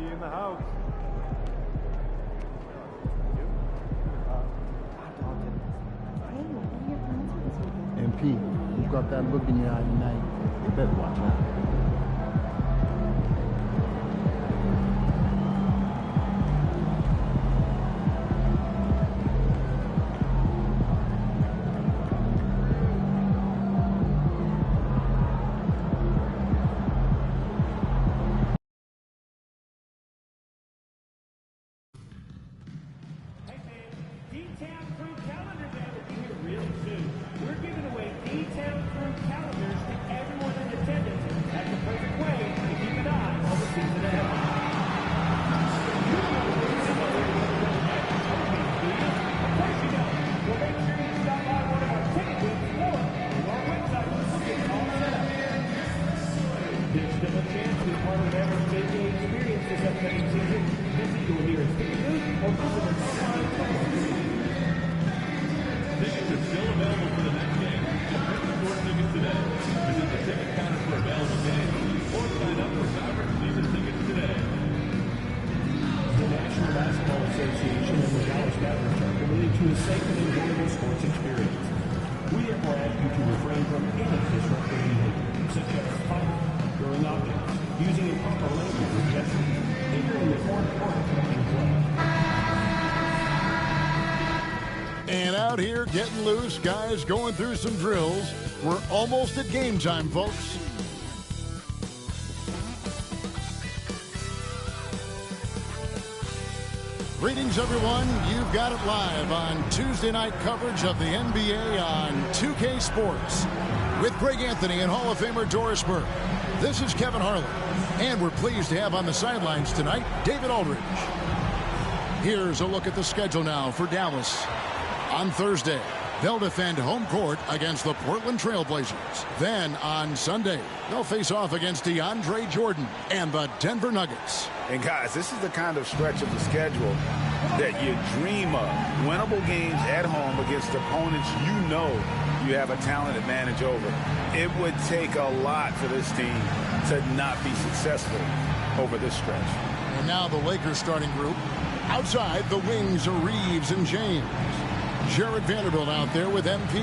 in the house. MP, you got that look in your eye tonight. You better watch out. And out here getting loose, guys going through some drills. We're almost at game time, folks. Greetings, everyone. You've got it live on Tuesday night coverage of the NBA on 2K Sports with Greg Anthony and Hall of Famer Doris Burke. This is Kevin Harlan, and we're pleased to have on the sidelines tonight David Aldridge. Here's a look at the schedule now for Dallas. On Thursday, they'll defend home court against the Portland Trail Blazers. Then on Sunday, they'll face off against DeAndre Jordan and the Denver Nuggets. And guys, this is the kind of stretch of the schedule that you dream of. Winnable games at home against opponents you know you have a talent advantage over. It would take a lot for this team to not be successful over this stretch. And now the Lakers starting group. Outside, the wings are Reeves and James. Jared Vanderbilt out there with MP.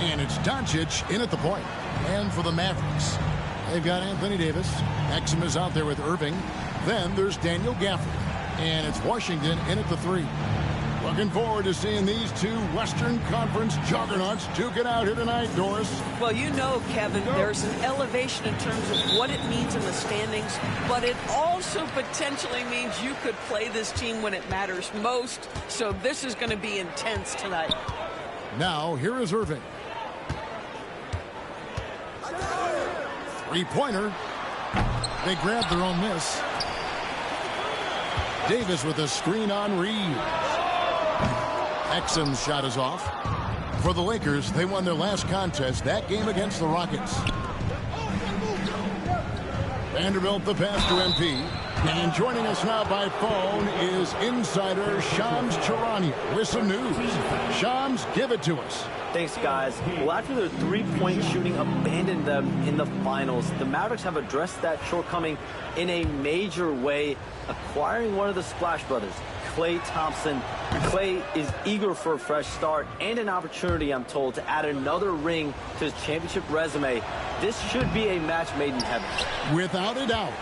And it's Doncic in at the point. And for the Mavericks, they've got Anthony Davis. Exum is out there with Irving. Then there's Daniel Gafford. And it's Washington in at the 3. Looking forward to seeing these two Western Conference juggernauts duke it out here tonight, Doris. Well, you know, Kevin, there's an elevation in terms of what it means in the standings, but it also potentially means you could play this team when it matters most. So this is going to be intense tonight. Now, here is Irving. Three-pointer. They grabbed their own miss. Davis with a screen on Reeves. Exum's shot is off. For the Lakers, they won their last contest, that game against the Rockets. Vanderbilt the pass to MP. And joining us now by phone is insider Shams Charania with some news. Shams, give it to us. Thanks, guys. Well, after their three-point shooting abandoned them in the finals, the Mavericks have addressed that shortcoming in a major way, acquiring one of the Splash Brothers, Klay Thompson. Klay is eager for a fresh start and an opportunity, I'm told, to add another ring to his championship resume. This should be a match made in heaven. Without a doubt.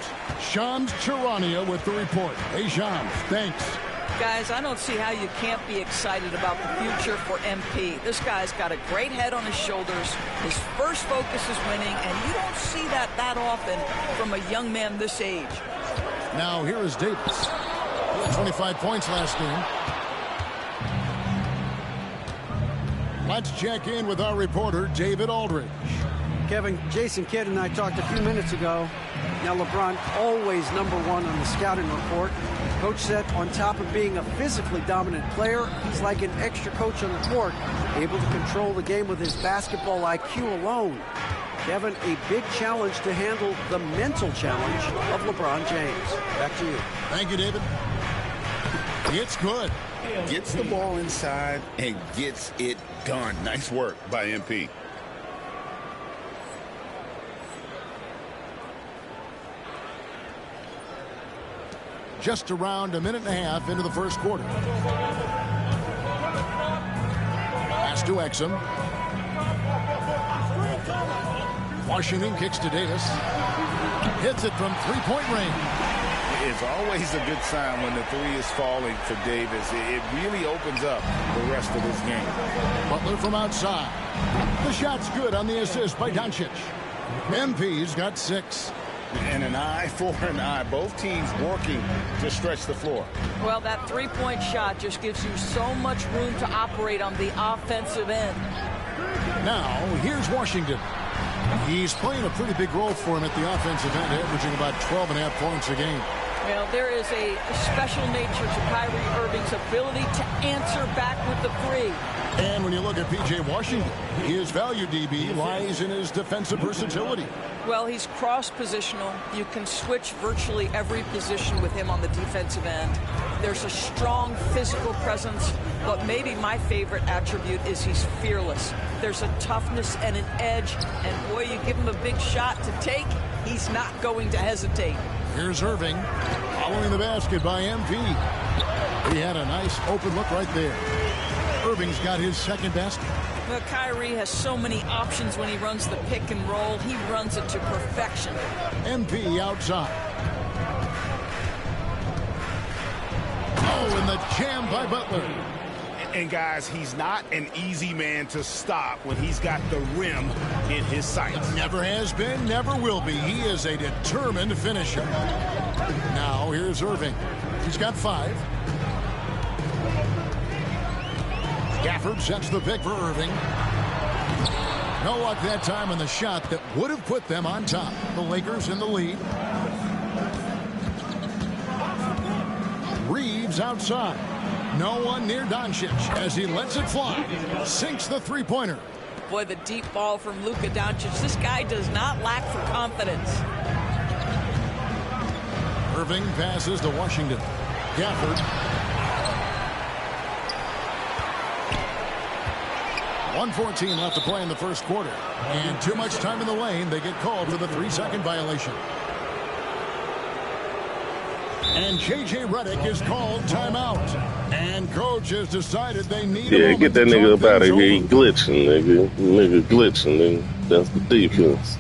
Shams Charania with the report. Hey, Shams, thanks. Guys, I don't see how you can't be excited about the future for MP. This guy's got a great head on his shoulders. His first focus is winning, and you don't see that often from a young man this age. Now here is Davis. 25 points last game. Let's check in with our reporter, David Aldridge. Kevin, Jason Kidd and I talked a few minutes ago. Now, LeBron always #1 on the scouting report. Coach said on top of being a physically dominant player, he's like an extra coach on the court, able to control the game with his basketball IQ alone. Kevin, a big challenge to handle the mental challenge of LeBron James. Back to you. Thank you, David. It's good. Gets the ball inside and gets it done. Nice work by MP. just around a minute and a half into the first quarter. Pass to Exum. Washington kicks to Davis. Hits it from three-point range. It's always a good sign when the three is falling for Davis. It really opens up the rest of this game. Butler from outside. The shot's good on the assist by Doncic. MP's got 6. And an eye for an eye. Both teams working to stretch the floor. Well, that three-point shot just gives you so much room to operate on the offensive end. Now, here's Washington. He's playing a pretty big role for him at the offensive end, averaging about 12.5 points a game. Well, there is a special nature to Kyrie Irving's ability to answer back with the three. And when you look at P.J. Washington, his value, DB, lies in his defensive versatility. Well, he's cross-positional. You can switch virtually every position with him on the defensive end. There's a strong physical presence, but maybe my favorite attribute is he's fearless. There's a toughness and an edge, and boy, you give him a big shot to take, he's not going to hesitate. Here's Irving, following the basket by MP. He had a nice open look right there. Irving's got his second basket. Well, Kyrie has so many options when he runs the pick and roll. He runs it to perfection. MP outside. Oh, and the jam by Butler. And guys, he's not an easy man to stop when he's got the rim in his sights. Never has been, never will be. He is a determined finisher. Now here's Irving. He's got 5. Gafford sets the pick for Irving. No luck that time on the shot that would have put them on top. The Lakers in the lead. Reeves outside. No one near Doncic as he lets it fly. Sinks the three-pointer. Boy, the deep ball from Luka Doncic. This guy does not lack for confidence. Irving passes to Washington. Gafford. 1:14 left to play in the first quarter. And too much time in the lane. They get called for the 3-second violation. And J.J. Redick is called timeout. And coach has decided they need a moment get that to nigga talk up out of things here. He over. glitching, nigga. Nigga glitching, nigga. That's the defense.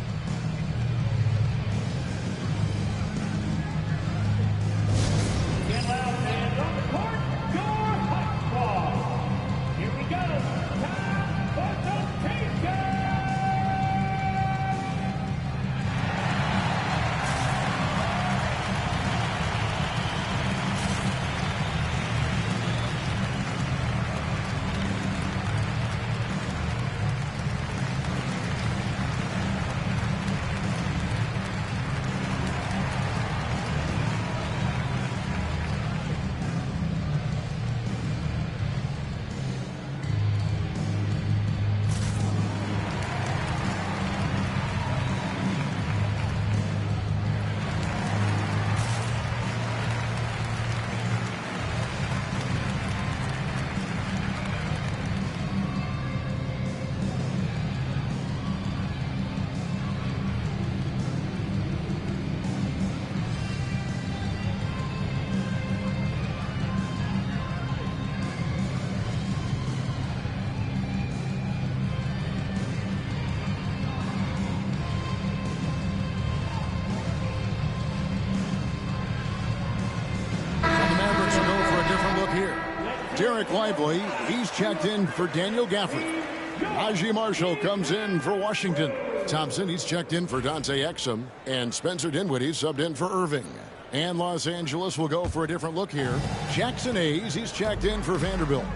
Derek Lively, he's checked in for Daniel Gafford. Najee Marshall comes in for Washington. Thompson, he's checked in for Dante Exum. And Spencer Dinwiddie subbed in for Irving. And Los Angeles will go for a different look here. Jackson Hayes, he's checked in for Vanderbilt.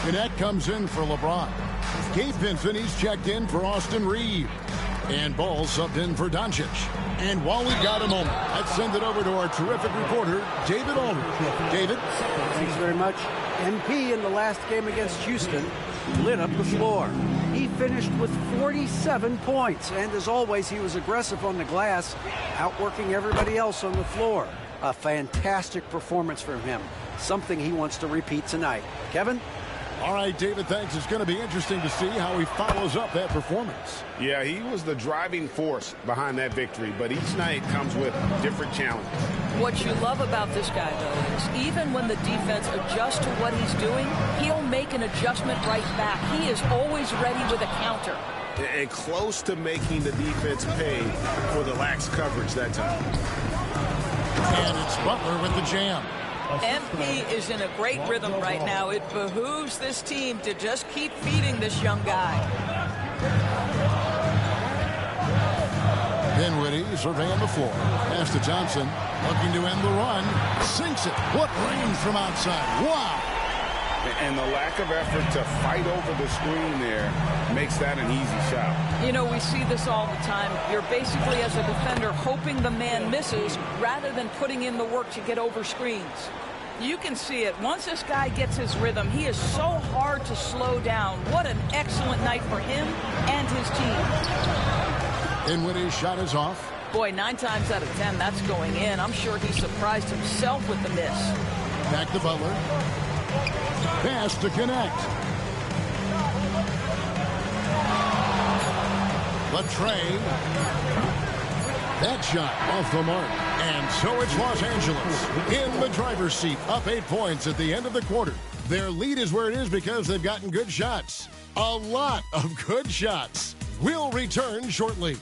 Gannett comes in for LeBron. Gabe Vincent, he's checked in for Austin Reeves. And Ball subbed in for Doncic. And while we got a moment, let's send it over to our terrific reporter, David Aldridge. David? Thanks very much. MP in the last game against Houston lit up the floor. He finished with 47 points, and as always, he was aggressive on the glass, outworking everybody else on the floor. A fantastic performance from him, something he wants to repeat tonight. Kevin? All right, David, thanks. It's going to be interesting to see how he follows up that performance. Yeah, he was the driving force behind that victory, but each night comes with different challenges. What you love about this guy, though, is even when the defense adjusts to what he's doing, he'll make an adjustment right back. He is always ready with a counter. And close to making the defense pay for the lax coverage that time. And it's Butler with the jam. MP is in a great rhythm right now. It behooves this team to just keep feeding this young guy. Dinwiddie surveying the floor. Pass to Johnson. Looking to end the run. Sinks it. What range from outside. Wow. And the lack of effort to fight over the screen there makes that an easy shot. You know, we see this all the time. You're basically, as a defender, hoping the man misses rather than putting in the work to get over screens. You can see it. Once this guy gets his rhythm, he is so hard to slow down. What an excellent night for him and his team. Dinwiddie's shot is off. Boy, 9 times out of 10, that's going in. I'm sure he surprised himself with the miss. Back to Butler. Pass to connect. Latrey. That shot off the mark. And so it's Los Angeles in the driver's seat, up 8 points at the end of the quarter. Their lead is where it is because they've gotten good shots. A lot of good shots. We'll return shortly.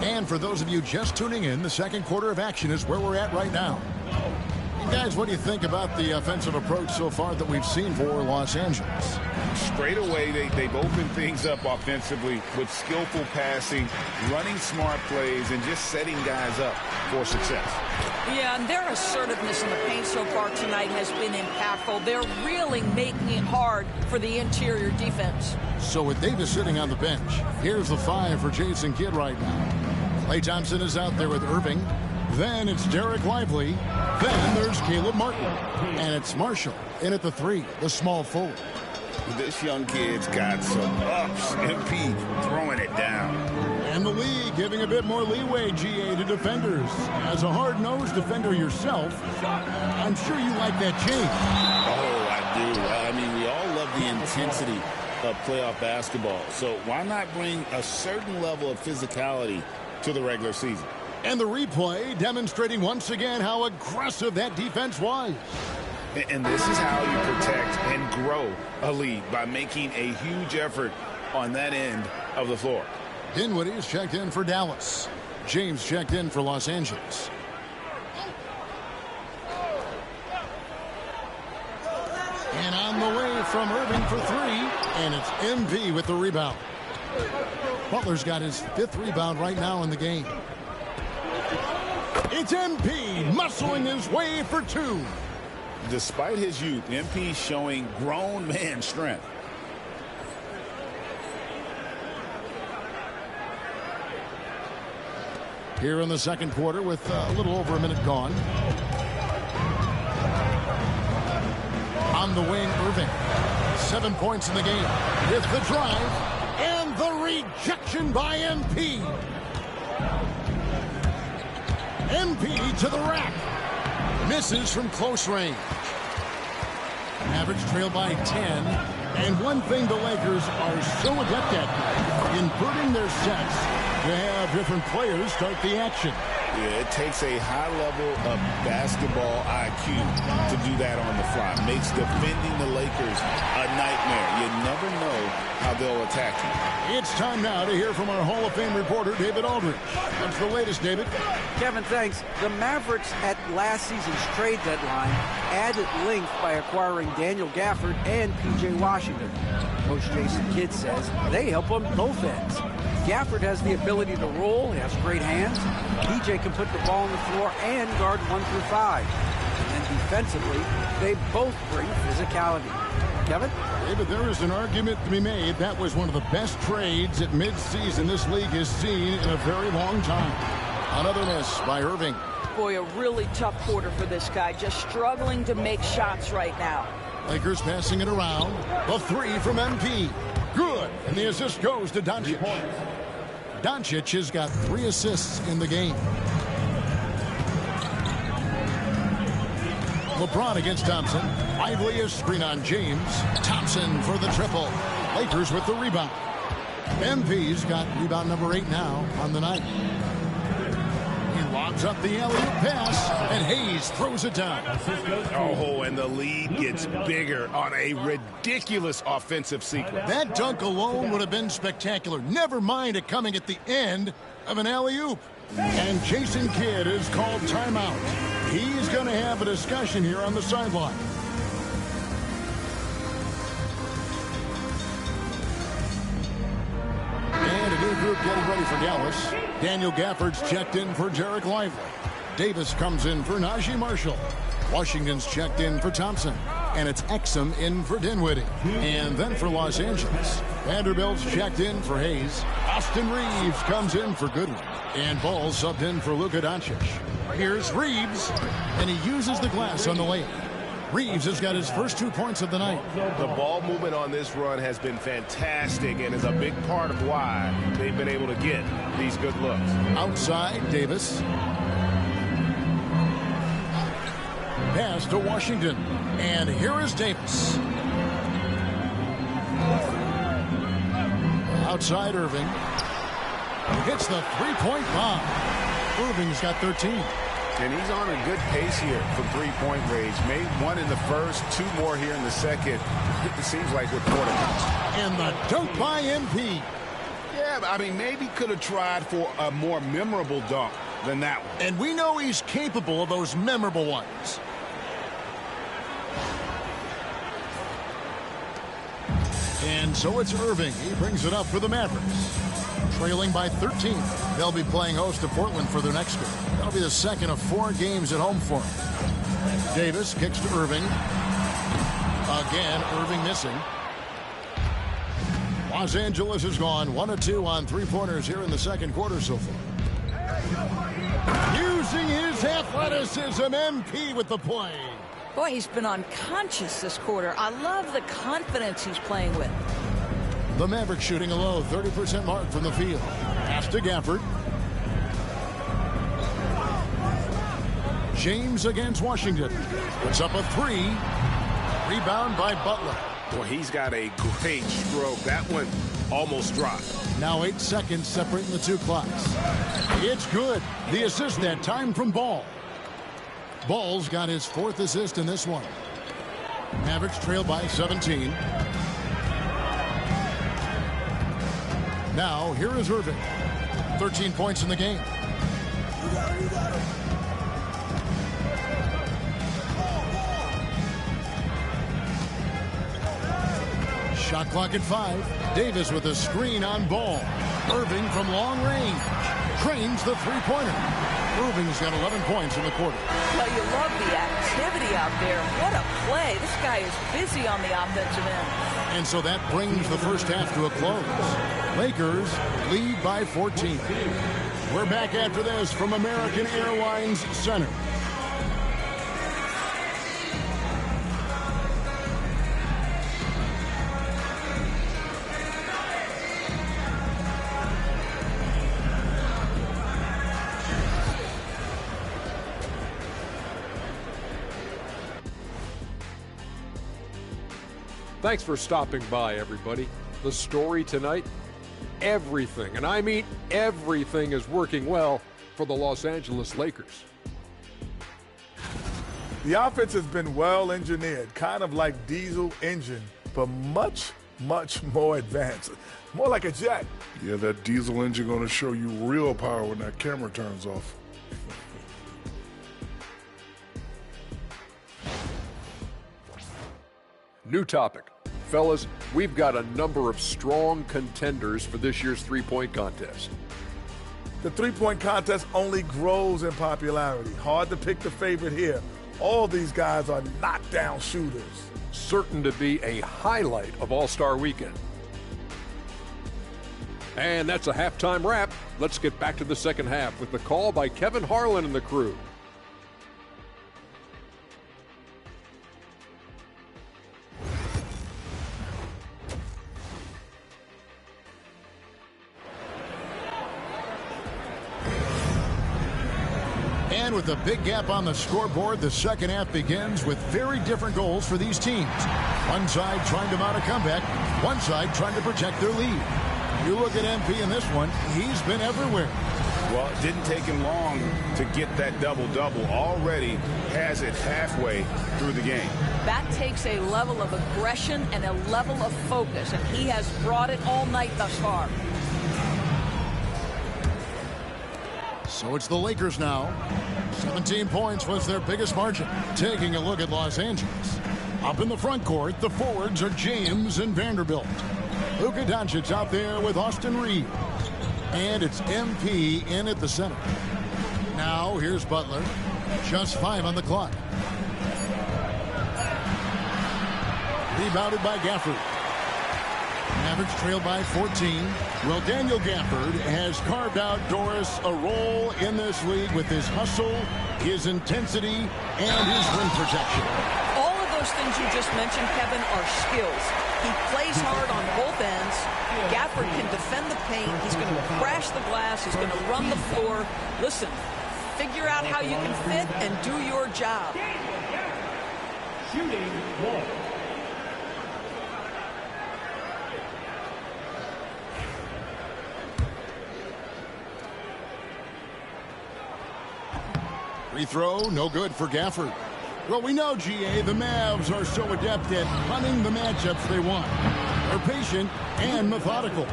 And for those of you just tuning in, the second quarter of action is where we're at right now. And guys, what do you think about the offensive approach so far that we've seen for Los Angeles? Straight away, they've opened things up offensively with skillful passing, running smart plays, and just setting guys up for success. Yeah, and their assertiveness in the paint so far tonight has been impactful. They're really making it hard for the interior defense. So with Davis sitting on the bench, here's the 5 for Jason Kidd right now. Klay Thompson is out there with Irving. Then it's Derek Lively. Then there's Caleb Martin. And it's Marshall in at the 3, the small forward. This young kid's got some ups. MP throwing it down. And the league giving a bit more leeway, GA, to defenders. As a hard-nosed defender yourself, I'm sure you like that change. Oh, I do. I mean, we all love the intensity of playoff basketball. So why not bring a certain level of physicality to the regular season? And the replay demonstrating once again how aggressive that defense was. And this is how you protect and grow a lead, by making a huge effort on that end of the floor. Dinwiddie's checked in for Dallas. James checked in for Los Angeles. And on the way from Irving for 3. And it's MV with the rebound. Butler's got his 5th rebound right now in the game. It's MP muscling his way for 2. Despite his youth, MP showing grown man strength. Here in the second quarter with a little over a minute gone. On the wing, Irving. 7 points in the game. With the drive and the rejection by MP. MP to the rack. Misses from close range. Mavericks trail by 10. And one thing the Lakers are so adept at, inverting their sets to have different players start the action. Yeah, it takes a high level of basketball IQ to do that on the fly. Makes defending the Lakers a nightmare. You never know how they'll attack you. It's time now to hear from our Hall of Fame reporter, David Aldridge. What's the latest, David? Kevin, thanks. The Mavericks at last season's trade deadline added length by acquiring Daniel Gafford and P.J. Washington. Coach Jason Kidd says they help on both ends. Gafford has the ability to roll. He has great hands. P.J. can put the ball on the floor and guard 1 through 5. And defensively, they both bring physicality. Kevin? David, there is an argument to be made. That was one of the best trades at midseason this league has seen in a very long time. Another miss by Irving. Boy, a really tough quarter for this guy. Just struggling to make shots right now. Lakers passing it around. The three from MP. Good. And the assist goes to Doncic. Doncic has got 3 assists in the game. LeBron against Thompson. Lively is screen on James. Thompson for the triple. Lakers with the rebound. MP's got rebound number 8 now on the night. He lobs up the alley-oop pass, and Hayes throws it down. Oh, and the lead gets bigger on a ridiculous offensive sequence. That dunk alone would have been spectacular. Never mind it coming at the end of an alley-oop. And Jason Kidd is called timeout. He's going to have a discussion here on the sideline. And a new group getting ready for Dallas. Daniel Gafford's checked in for Jarek Lively. Davis comes in for Najee Marshall. Washington's checked in for Thompson. And it's Exum in for Dinwiddie. And then for Los Angeles, Vanderbilt's checked in for Hayes. Austin Reeves comes in for Goodwin. And Ball subbed in for Luka Doncic. Here's Reeves, and he uses the glass on the layup. Reeves has got his first 2 points of the night. The ball movement on this run has been fantastic and is a big part of why they've been able to get these good looks. Outside, Davis. Pass to Washington. And here is Davis. Outside, Irving. Hits the three-point bomb. Irving's got 13. And he's on a good pace here for three-point range. Made 1 in the first, 2 more here in the second. It seems like with quarter. And the dunk by MP. Yeah, I mean, maybe could have tried for a more memorable dunk than that one. And we know he's capable of those memorable ones. And so it's Irving. He brings it up for the Mavericks. Trailing by 13. They'll be playing host to Portland for their next game. That'll be the second of 4 games at home for him. Davis kicks to Irving. Again, Irving missing. Los Angeles has gone 1 of 2 on 3-pointers here in the second quarter so far. Using his athleticism, MP with the play. Boy, he's been unconscious this quarter. I love the confidence he's playing with. The Mavericks shooting a low 30% mark from the field. Pass to Gafford. James against Washington. Puts up a 3. Rebound by Butler. Well, he's got a great stroke. That one almost dropped. Now 8 seconds separating the 2 clocks. It's good. The assist that time from Ball. Ball's got his 4th assist in this one. Mavericks trail by 17. Now, here is Irving. 13 points in the game. Shot clock at 5. Davis with a screen on Ball. Irving from long range. Trains the three-pointer. Irving's got 11 points in the quarter. Well, you love the activity out there. What a play. This guy is busy on the offensive end. And so that brings the first half to a close. Lakers lead by 14. We're back after this from American Airlines Center. Thanks for stopping by, everybody. The story tonight, everything, and I mean everything, is working well for the Los Angeles Lakers. The offense has been well engineered, kind of like diesel engine, but much, much more advanced. More like a jet. Yeah, that diesel engine going to show you real power when that camera turns off. New topic. Fellas, we've got a number of strong contenders for this year's three-point contest. The three-point contest only grows in popularity. Hard to pick the favorite here. All these guys are knockdown shooters. Certain to be a highlight of All-Star Weekend. And that's a halftime wrap. Let's get back to the second half with the call by Kevin Harlan and the crew. And with a big gap on the scoreboard, the second half begins with very different goals for these teams. One side trying to mount a comeback, one side trying to protect their lead. You look at MP in this one, he's been everywhere. Well, it didn't take him long to get that double-double. Already has it halfway through the game. That takes a level of aggression and a level of focus, and he has brought it all night thus far. So it's the Lakers now. 17 points was their biggest margin. Taking a look at Los Angeles. Up in the front court, the forwards are James and Vanderbilt. Luka Doncic out there with Austin Reeves. And it's MP in at the center. Now here's Butler. Just 5 on the clock. Rebounded by Gafford. Mavericks trail by 14. Well, Daniel Gafford has carved out Doris a role in this league with his hustle, his intensity, and his rim protection. All of those things you just mentioned, Kevin, are skills. He plays hard on both ends. Gafford can defend the paint. He's going to crash the glass. He's going to run the floor. Listen, figure out how you can fit and do your job. Shooting one. Free throw, no good for Gafford. Well, we know, GA, the Mavs are so adept at hunting the matchups they want. They're patient and methodical.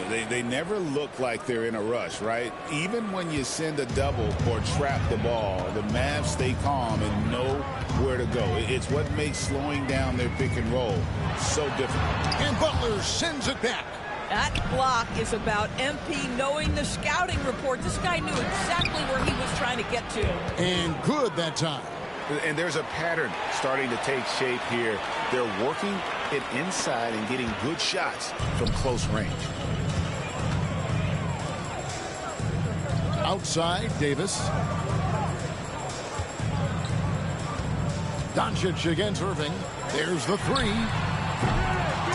They never look like they're in a rush, right? Even when you send a double or trap the ball, the Mavs stay calm and know where to go. It's what makes slowing down their pick and roll so difficult. And Butler sends it back. That block is about MP knowing the scouting report. This guy knew exactly where he was trying to get to. And good that time. And there's a pattern starting to take shape here. They're working it inside and getting good shots from close range. Outside, Davis. Doncic against Irving. There's the three.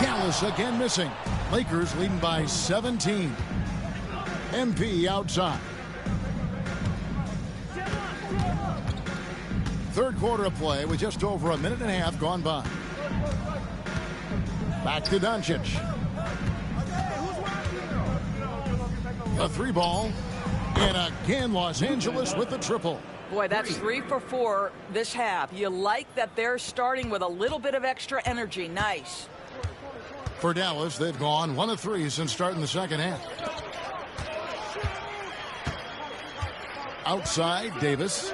Dallas again missing. Lakers leading by 17. MP outside. Third quarter of play with just over a minute and a half gone by. Back to Doncic. The three ball. And again, Los Angeles with the triple. Boy, that's 3 for 4 this half. You like that they're starting with a little bit of extra energy. Nice. For Dallas, they've gone 1 of 3 since starting the second half. Outside, Davis.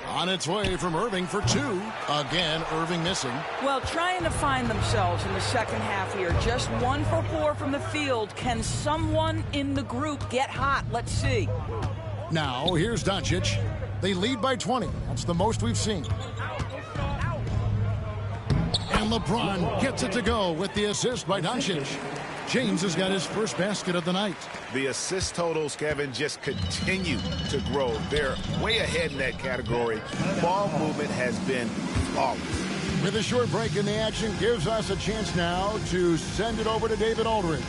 On its way from Irving for 2. Again, Irving missing. Well, trying to find themselves in the second half here. Just 1 for 4 from the field. Can someone in the group get hot? Let's see. Now, here's Doncic. They lead by 20. That's the most we've seen. And LeBron gets it to go with the assist by Doncic. James has got his first basket of the night. The assist totals, Kevin, just continue to grow. They're way ahead in that category. Ball movement has been flawless. With a short break in the action, gives us a chance now to send it over to David Aldridge.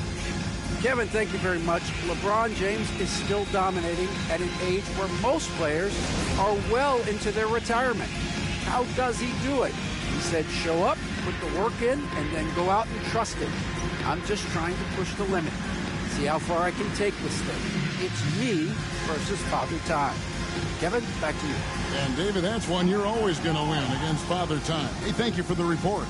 Kevin, thank you very much. LeBron James is still dominating at an age where most players are well into their retirement. How does he do it? He said, show up, put the work in, and then go out and trust it. I'm just trying to push the limit. See how far I can take this thing. It's me versus Father Time. Kevin, back to you. And David, that's one you're always going to win against Father Time. Hey, thank you for the report.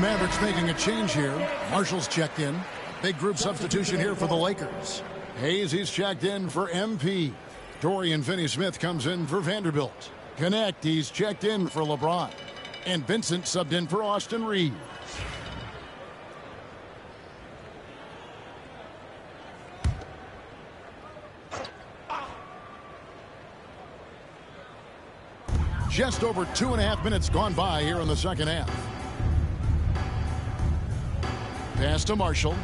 Mavericks making a change here. Marshall's checked in. Big group substitution here for the Lakers. Hayes, he's checked in for MP. Dorian Finney-Smith comes in for Vanderbilt. Connect, he's checked in for LeBron. And Vincent subbed in for Austin Reeves. Just over 2.5 minutes gone by here in the second half. Pass to Marshall.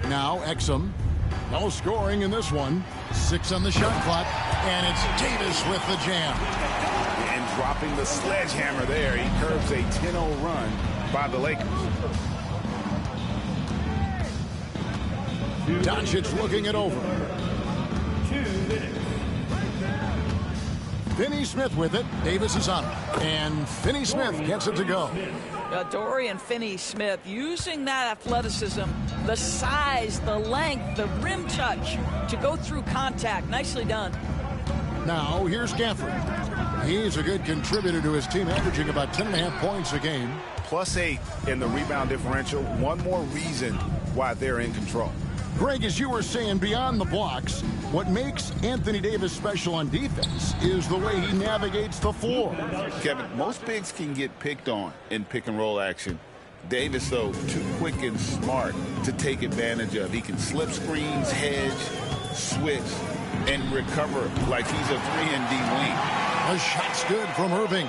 Now Exum. No scoring in this one. 6 on the shot clock. And it's Davis with the jam. And dropping the sledgehammer there. He curbs a 10-0 run by the Lakers. Doncic looking it over. Finney-Smith with it. Davis is on it. And Finney-Smith gets it to go. Dorian Finney-Smith using that athleticism, the size, the length, the rim touch to go through contact. Nicely done. Now here's Gafford. He's a good contributor to his team, averaging about 10.5 points a game. +8 in the rebound differential. One more reason why they're in control. Greg, as you were saying, beyond the blocks, what makes Anthony Davis special on defense is the way he navigates the floor. Kevin, most bigs can get picked on in pick-and-roll action. Davis, though, too quick and smart to take advantage of. He can slip screens, hedge, switch, and recover like he's a 3-and-D wing. The shot's good from Irving.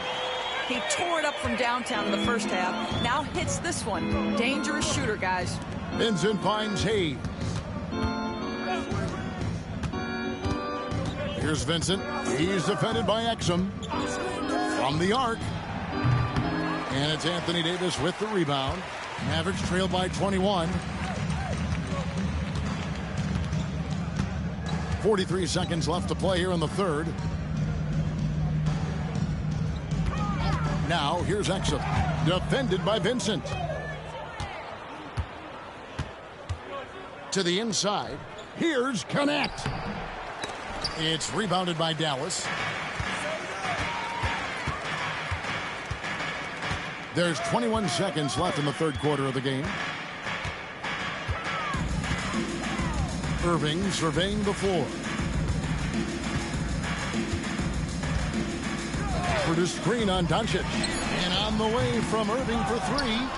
He tore it up from downtown in the first half. Now hits this one. Dangerous shooter, guys. Vincent finds Hayes. Here's Vincent. He's defended by Exum. From the arc. And it's Anthony Davis with the rebound. Mavericks trail by 21. 43 seconds left to play here in the third. Now here's Exum. Defended by Vincent. To the inside. Here's Connect. It's rebounded by Dallas. There's 21 seconds left in the third quarter of the game. Irving surveying the floor. For the screen on Doncic. And on the way from Irving for 3.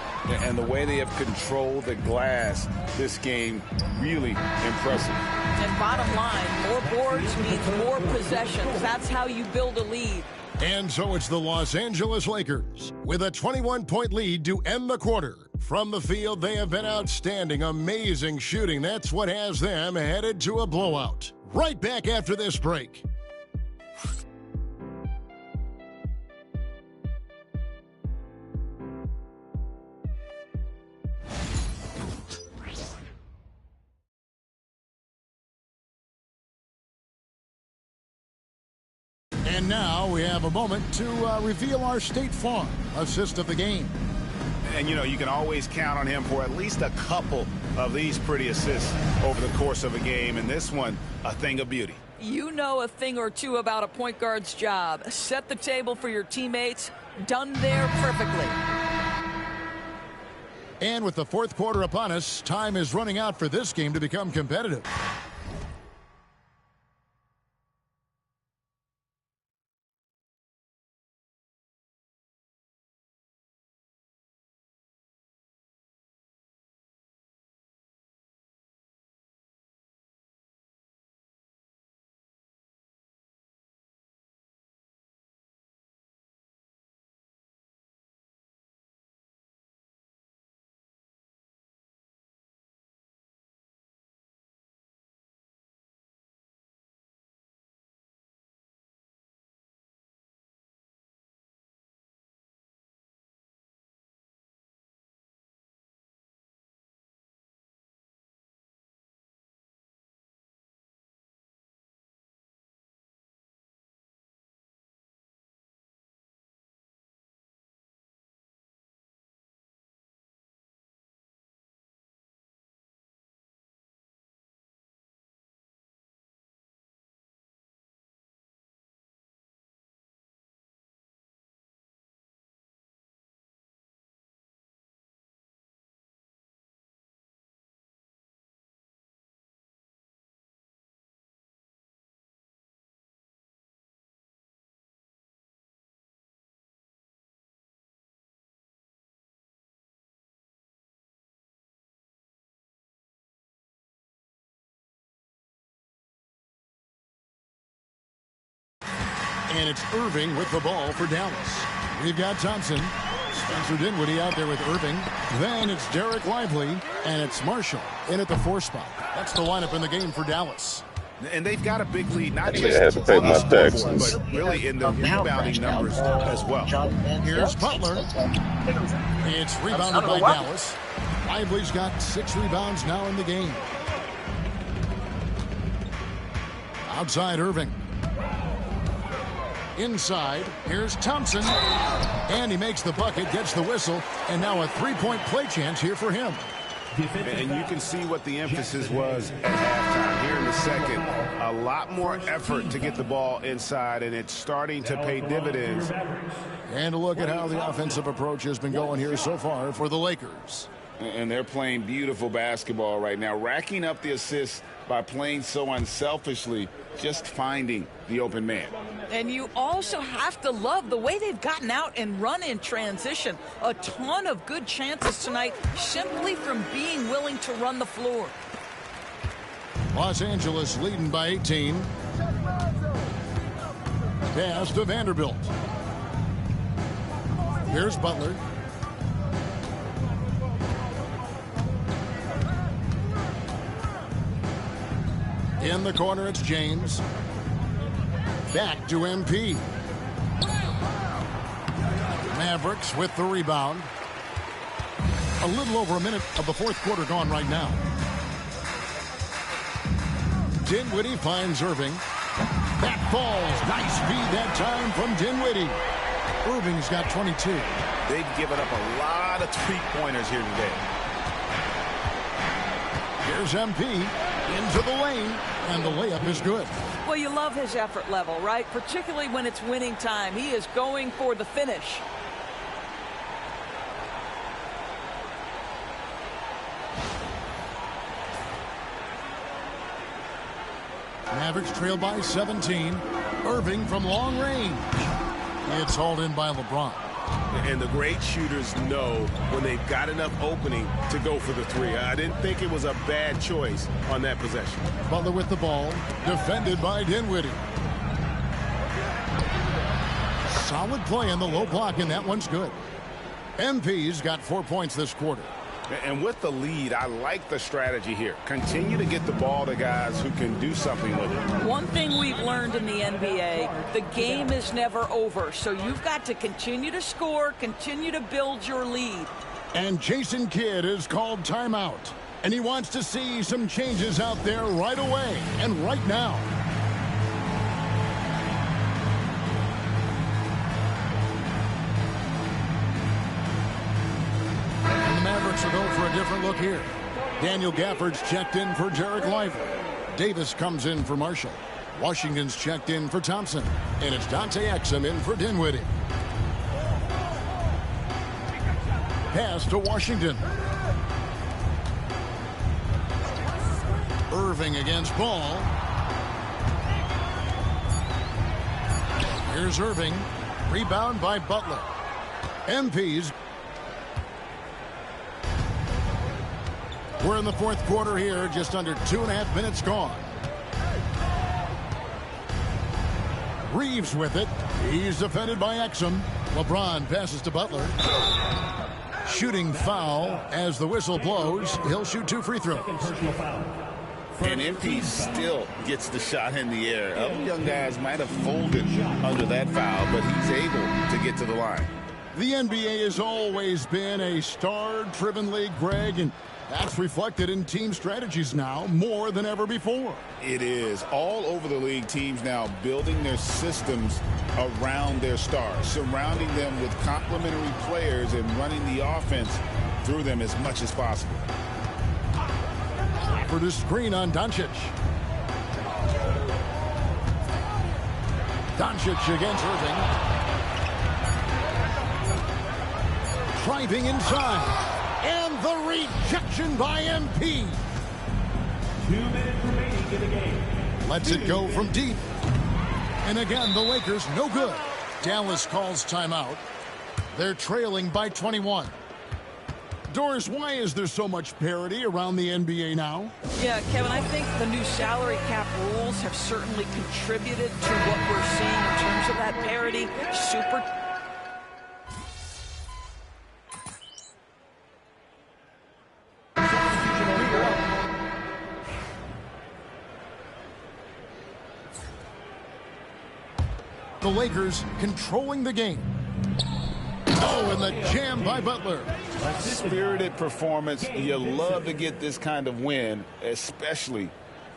And the way they have controlled the glass this game, really impressive. And bottom line, more boards means more possessions. That's how you build a lead. And so it's the Los Angeles Lakers with a 21-point lead to end the quarter. From the field, they have been outstanding, amazing shooting. That's what has them headed to a blowout. Right back after this break. And now we have a moment to reveal our State Farm assist of the game. And, you know, you can always count on him for at least a couple of these pretty assists over the course of a game. And this one, a thing of beauty. You know a thing or two about a point guard's job. Set the table for your teammates. Done there perfectly. And with the fourth quarter upon us, time is running out for this game to become competitive. And it's Irving with the ball for Dallas. We've got Thompson. Spencer Dinwiddie out there with Irving. Then it's Derek Lively. And it's Marshall in at the 4 spot. That's the lineup in the game for Dallas. And they've got a big lead, not I had just to pay on the my scoreboard, taxes. but really in the rebounding numbers as well. Here's Butler. It's rebounded by Dallas. Lively's got 6 rebounds now in the game. Outside Irving. Inside, here's Thompson. And he makes the bucket, gets the whistle, and now a 3-point play chance here for him. And you can see what the emphasis was at halftime. Here in the second, a lot more effort to get the ball inside, and it's starting to pay dividends. And a look at how the offensive approach has been going here so far for the Lakers. And they're playing beautiful basketball right now, racking up the assists by playing so unselfishly, just finding the open man. And you also have to love the way they've gotten out and run in transition. A ton of good chances tonight simply from being willing to run the floor. Los Angeles leading by 18. Pass to Vanderbilt. Here's Butler. In the corner, it's James. Back to MP. Mavericks with the rebound. A little over a minute of the 4th quarter gone right now. Dinwiddie finds Irving. That falls. Nice feed that time from Dinwiddie. Irving's got 22. They've given up a lot of three-pointers here today. Here's MP into the lane, and the layup is good. Well, you love his effort level, right? Particularly when it's winning time. He is going for the finish. Mavericks trail by 17. Irving from long range. It's hauled in by LeBron. And the great shooters know when they've got enough opening to go for the three. I didn't think it was a bad choice on that possession. Butler with the ball, defended by Dinwiddie. Solid play in the low block, and that one's good. MP's got 4 points this quarter. And with the lead, I like the strategy here. Continue to get the ball to guys who can do something with it. One thing we've learned in the NBA, the game is never over. So you've got to continue to score, continue to build your lead. And Jason Kidd is called timeout. And he wants to see some changes out there right away and right now. Mavericks will go for a different look here. Daniel Gafford's checked in for Derek Lively. Davis comes in for Marshall. Washington's checked in for Thompson. And it's Dante Exum in for Dinwiddie. Pass to Washington. Irving against Ball. Here's Irving. Rebound by Butler. MP's. We're in the 4th quarter here, just under 2.5 minutes gone. Reeves with it. He's defended by Exum. LeBron passes to Butler. Shooting foul as the whistle blows. He'll shoot 2 free throws. And MP still gets the shot in the air. Other young guys might have folded under that foul, but he's able to get to the line. The NBA has always been a star-driven league, Greg, and that's reflected in team strategies now more than ever before. It is. All over the league, teams now building their systems around their stars, surrounding them with complementary players and running the offense through them as much as possible. For the screen on Doncic. Doncic against Irving. Driving inside. And the rejection by MP. 2 minutes remaining in the game. Lets it go from deep. And again, the Lakers no good. Dallas calls timeout. They're trailing by 21. Doris, why is there so much parity around the NBA now? Yeah, Kevin, I think the new salary cap rules have certainly contributed to what we're seeing in terms of that parity. The Lakers controlling the game. Oh, and the jam by Butler. A spirited performance. You love to get this kind of win, especially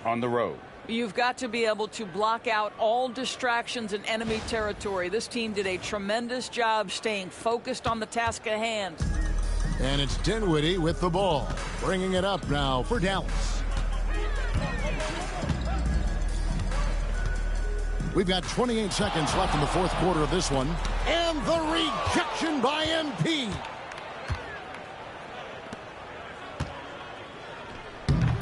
on the road. You've got to be able to block out all distractions in enemy territory. This team did a tremendous job staying focused on the task at hand. And it's Dinwiddie with the ball, bringing it up now for Dallas. We've got 28 seconds left in the fourth quarter of this one. And the rejection by MP.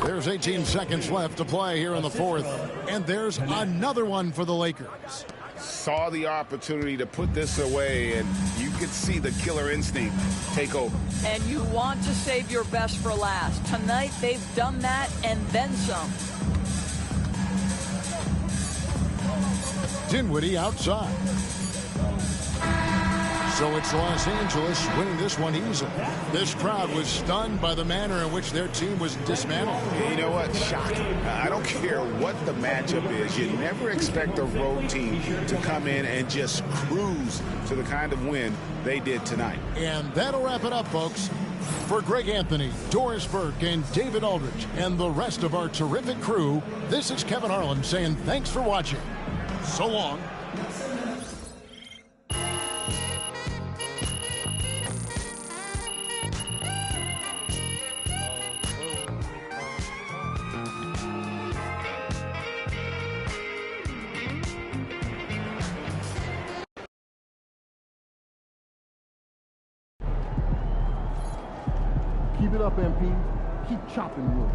There's 18 seconds left to play here in the fourth. And there's another one for the Lakers. Saw the opportunity to put this away, and you could see the killer instinct take over. And you want to save your best for last. Tonight, they've done that and then some. Dinwiddie outside. So it's Los Angeles winning this one easily. This crowd was stunned by the manner in which their team was dismantled. You know what? Shocking. I don't care what the matchup is. You never expect a road team to come in and just cruise to the kind of win they did tonight. And that'll wrap it up, folks. For Greg Anthony, Doris Burke, and David Aldridge, and the rest of our terrific crew, this is Kevin Harlan saying thanks for watching. So long. Keep it up, MP. Keep chopping wood.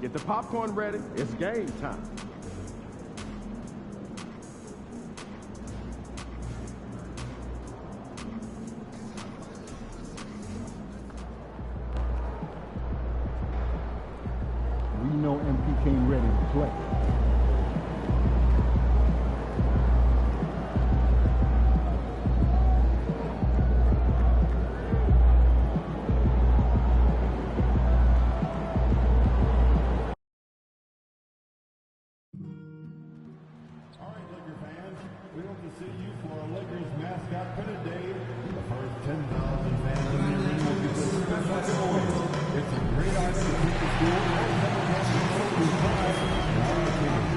Get the popcorn ready. It's game time. We know MP came ready to play. We hope to see you for a Lakers mascot printed day. The first 10,000 fans in the arena will get this special giveaway. It's a great idea to keep the school and 7,000 to 5.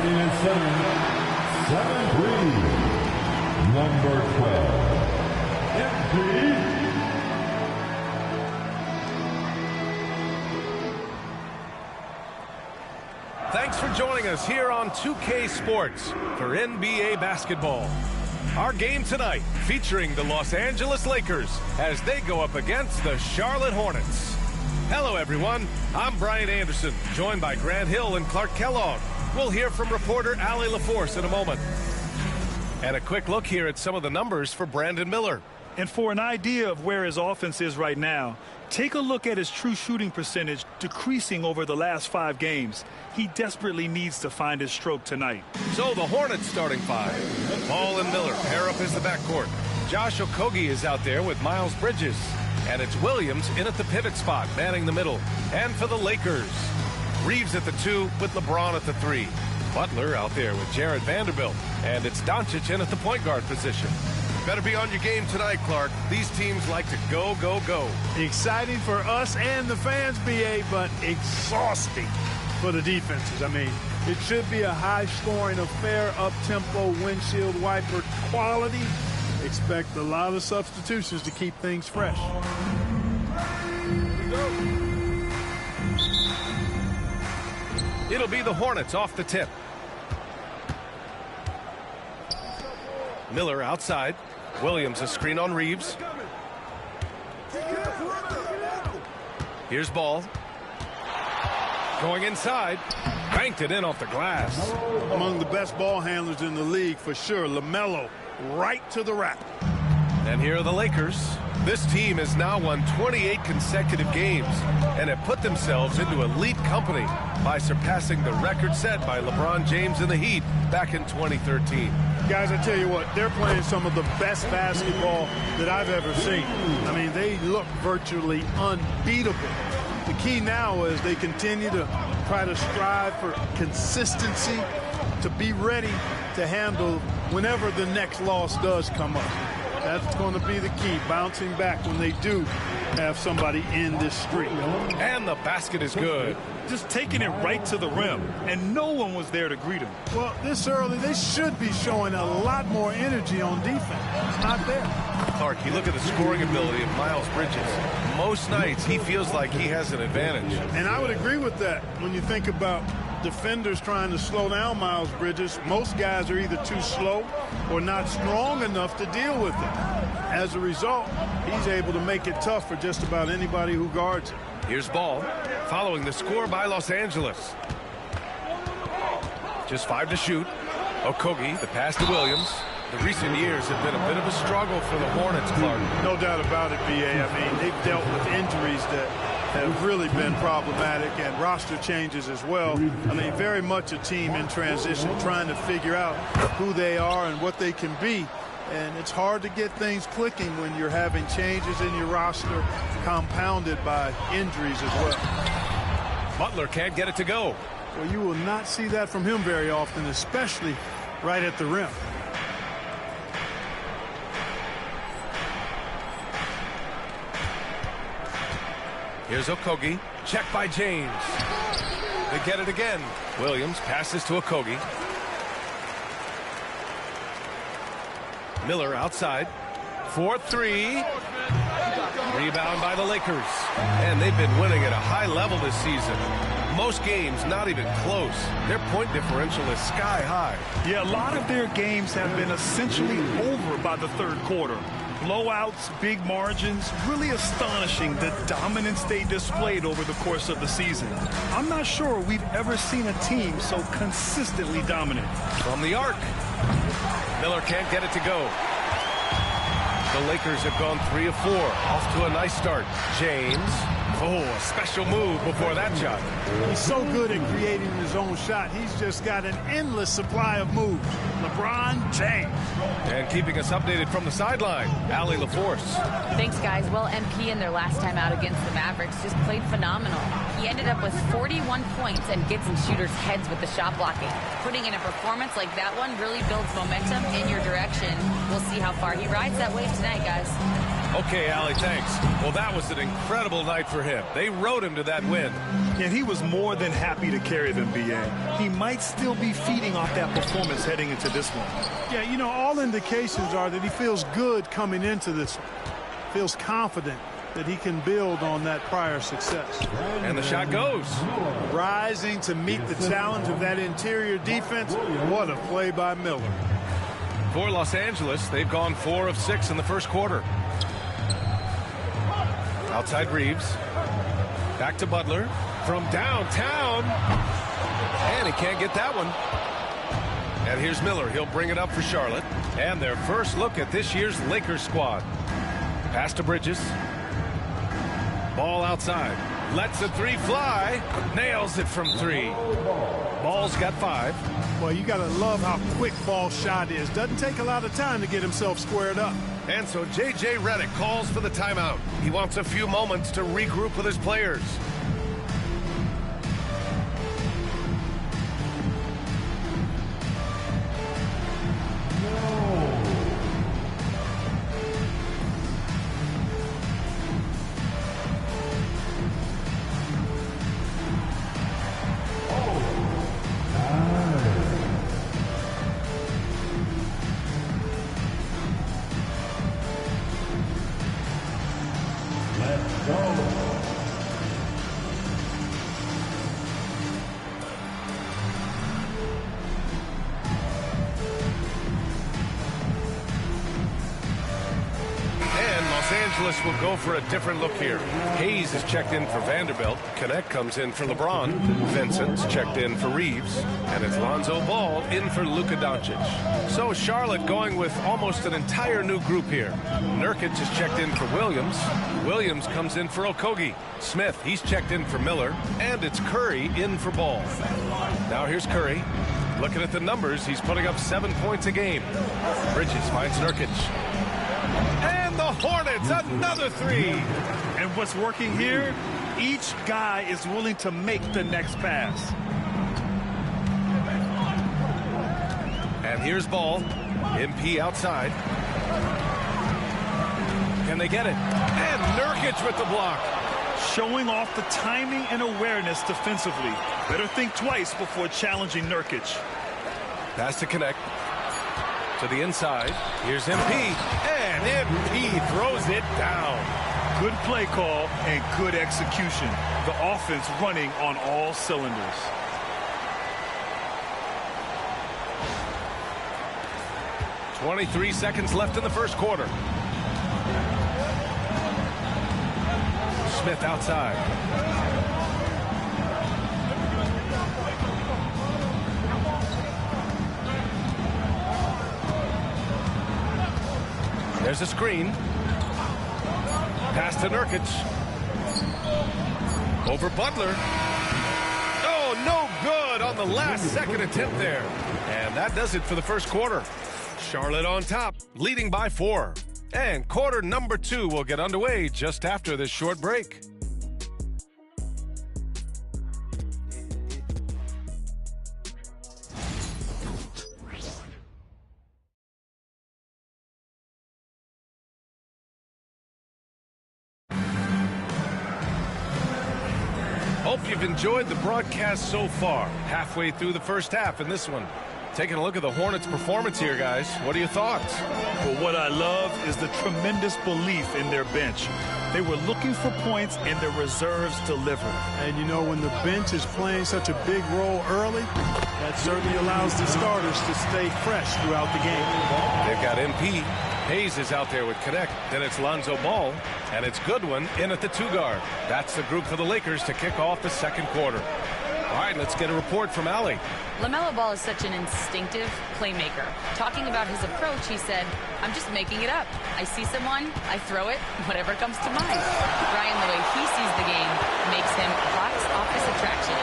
Standing at center, 7'3", number 12, MP. Thanks for joining us here on 2K Sports for NBA basketball. Our game tonight featuring the Los Angeles Lakers as they go up against the Charlotte Hornets. Hello, everyone. I'm Brian Anderson, joined by Grant Hill and Clark Kellogg. We'll hear from reporter Allie LaForce in a moment. And a quick look here at some of the numbers for Brandon Miller. And for an idea of where his offense is right now, take a look at his true shooting percentage decreasing over the last 5 games. He desperately needs to find his stroke tonight. So the Hornets starting 5. Ball and Miller pair up as the backcourt. Josh Okogie is out there with Miles Bridges. And it's Williams in at the pivot spot, manning the middle. And for the Lakers, Reeves at the 2 with LeBron at the 3. Butler out there with Jared Vanderbilt. And it's Doncic in at the point guard position. Better be on your game tonight, Clark. These teams like to go, go, go. Exciting for us and the fans, BA, but exhausting for the defenses. I mean, it should be a high-scoring affair, up-tempo, windshield wiper quality. Expect a lot of substitutions to keep things fresh. It'll be the Hornets off the tip. Miller outside. Williams a screen on Reeves. Here's Ball. Going inside. Banked it in off the glass. Among the best ball handlers in the league for sure. LaMelo right to the rack. And here are the Lakers. This team has now won 28 consecutive games and have put themselves into elite company by surpassing the record set by LeBron James and the Heat back in 2013. Guys, I tell you what, they're playing some of the best basketball that I've ever seen. I mean, they look virtually unbeatable. The key now is they continue to try to strive for consistency, to be ready to handle whenever the next loss does come up. That's going to be the key, bouncing back when they do have somebody in this streak. And the basket is good. Just taking it right to the rim, and no one was there to greet him. Well, this early, they should be showing a lot more energy on defense. It's not there. Clark, you look at the scoring ability of Miles Bridges. Most nights, he feels like he has an advantage. And I would agree with that. When you think about defenders trying to slow down Miles Bridges, most guys are either too slow or not strong enough to deal with it. As a result, he's able to make it tough for just about anybody who guards it. Here's Ball, following the score by Los Angeles. Just 5 to shoot. Okogie, the pass to Williams. The recent years have been a bit of a struggle for the Hornets, Clark. No doubt about it, BA. I mean, they've dealt with injuries that have really been problematic, and roster changes as well. I mean, very much a team in transition, trying to figure out who they are and what they can be. And it's hard to get things clicking when you're having changes in your roster compounded by injuries as well. Butler can't get it to go. Well, you will not see that from him very often, especially right at the rim. Here's Okogie. Check by James. They get it again. Williams passes to Okogie. Miller outside. 4-3. Rebound by the Lakers. And they've been winning at a high level this season. Most games not even close. Their point differential is sky high. Yeah, a lot of their games have been essentially over by the third quarter. Blowouts, big margins, really astonishing the dominance they displayed over the course of the season. I'm not sure we've ever seen a team so consistently dominant. From the arc. Miller can't get it to go. The Lakers have gone 3 of 4. Off to a nice start. James. Oh, a special move before that shot. He's so good at creating his own shot. He's just got an endless supply of moves. LeBron James. And keeping us updated from the sideline, Allie LaForce. Thanks, guys. Well, MP in their last time out against the Mavericks just played phenomenal. He ended up with 41 points and gets in shooters' heads with the shot blocking. Putting in a performance like that one really builds momentum in your direction. We'll see how far he rides that wave tonight, guys. Okay, Allie, thanks. Well, that was an incredible night for him. They rode him to that win. And he was more than happy to carry them, B.A. He might still be feeding off that performance heading into this one. Yeah, you know, all indications are that he feels good coming into this one. Feels confident that he can build on that prior success. And the shot goes. Rising to meet the challenge of that interior defense. What a play by Miller. For Los Angeles, they've gone 4 of 6 in the first quarter. Outside Reeves. Back to Butler. From downtown. And he can't get that one. And here's Miller. He'll bring it up for Charlotte. And their first look at this year's Lakers squad. Pass to Bridges. Ball outside. Lets a 3 fly. Nails it from 3. Ball's got 5. Well, you got to love how quick Ball's shot is. Doesn't take a lot of time to get himself squared up. And so J.J. Redick calls for the timeout. He wants a few moments to regroup with his players. Will go for a different look here. Hayes is checked in for Vanderbilt. Connect comes in for LeBron. Vincent's checked in for Reeves. And it's Lonzo Ball in for Luka Doncic. So Charlotte going with almost an entire new group here. Nurkic is checked in for Williams. Williams comes in for Okogie. Smith, he's checked in for Miller. And it's Curry in for Ball. Now here's Curry. Looking at the numbers, he's putting up 7 points a game. Bridges finds Nurkic. And the Hornets, another 3. And what's working here, each guy is willing to make the next pass. And here's Ball. MP outside. Can they get it? And Nurkic with the block. Showing off the timing and awareness defensively. Better think twice before challenging Nurkic. Pass to Connect. To the inside. Here's MP. And MP throws it down. Good play call and good execution. The offense running on all cylinders. .23 seconds left in the first quarter. Smith outside. There's a screen. Pass to Nurkic. Over Butler. Oh, no good on the last second attempt there. And that does it for the first quarter. Charlotte on top, leading by 4. And quarter number 2 will get underway just after this short break. Hope you've enjoyed the broadcast so far. Halfway through the first half in this one. Taking a look at the Hornets' performance here, guys. What are your thoughts? Well, what I love is the tremendous belief in their bench. They were looking for points, and their reserves delivered. And, you know, when the bench is playing such a big role early, that certainly allows the starters to stay fresh throughout the game. They've got MP. Hayes is out there with Connect. Then it's Lonzo Ball. And it's Goodwin in at the 2-guard. That's the group for the Lakers to kick off the second quarter. All right, let's get a report from Allie. LaMelo Ball is such an instinctive playmaker. Talking about his approach, he said, "I'm just making it up. I see someone, I throw it, whatever comes to mind." Brian, the way he sees the game makes him box office attraction.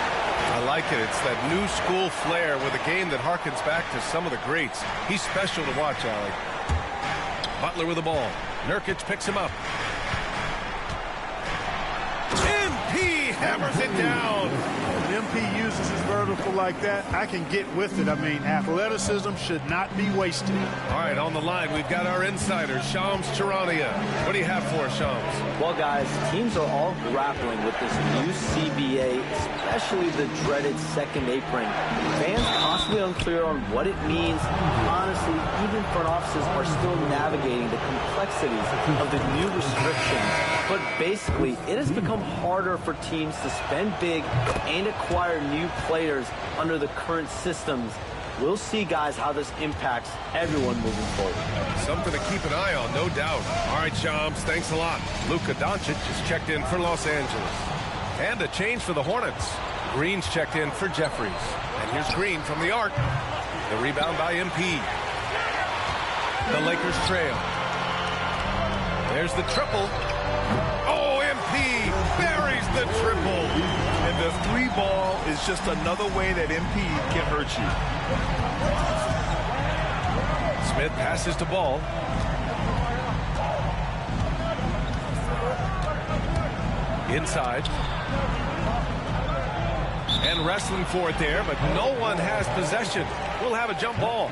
I like it. It's that new school flair with a game that harkens back to some of the greats. He's special to watch, Allie. Butler with the ball. Nurkic picks him up. MP hammers it down. when MP uses his vertical like that, I can get with it. I mean, athleticism should not be wasted. All right, on the line, we've got our insider, Shams Charania. What do you have for us, Shams? Well, guys, teams are all grappling with this new CBA, especially the dreaded second apron. Fans constantly unclear on what it means. Honestly, even front offices are still navigating the complexities of the new restrictions. But basically, it has become harder for teams to spend big and acquire new players under the current systems. We'll see, guys, how this impacts everyone moving forward. Something to keep an eye on, no doubt. All right, Shams, thanks a lot. Luka Doncic is checked in for Los Angeles. And a change for the Hornets. Green's checked in for Jeffries. And here's Green from the arc. The rebound by MP. The Lakers trail. There's the triple. Oh, MP buries the triple. And the three ball is just another way that MP can hurt you. Smith passes to Ball. Inside. And wrestling for it there, but no one has possession. We'll have a jump ball.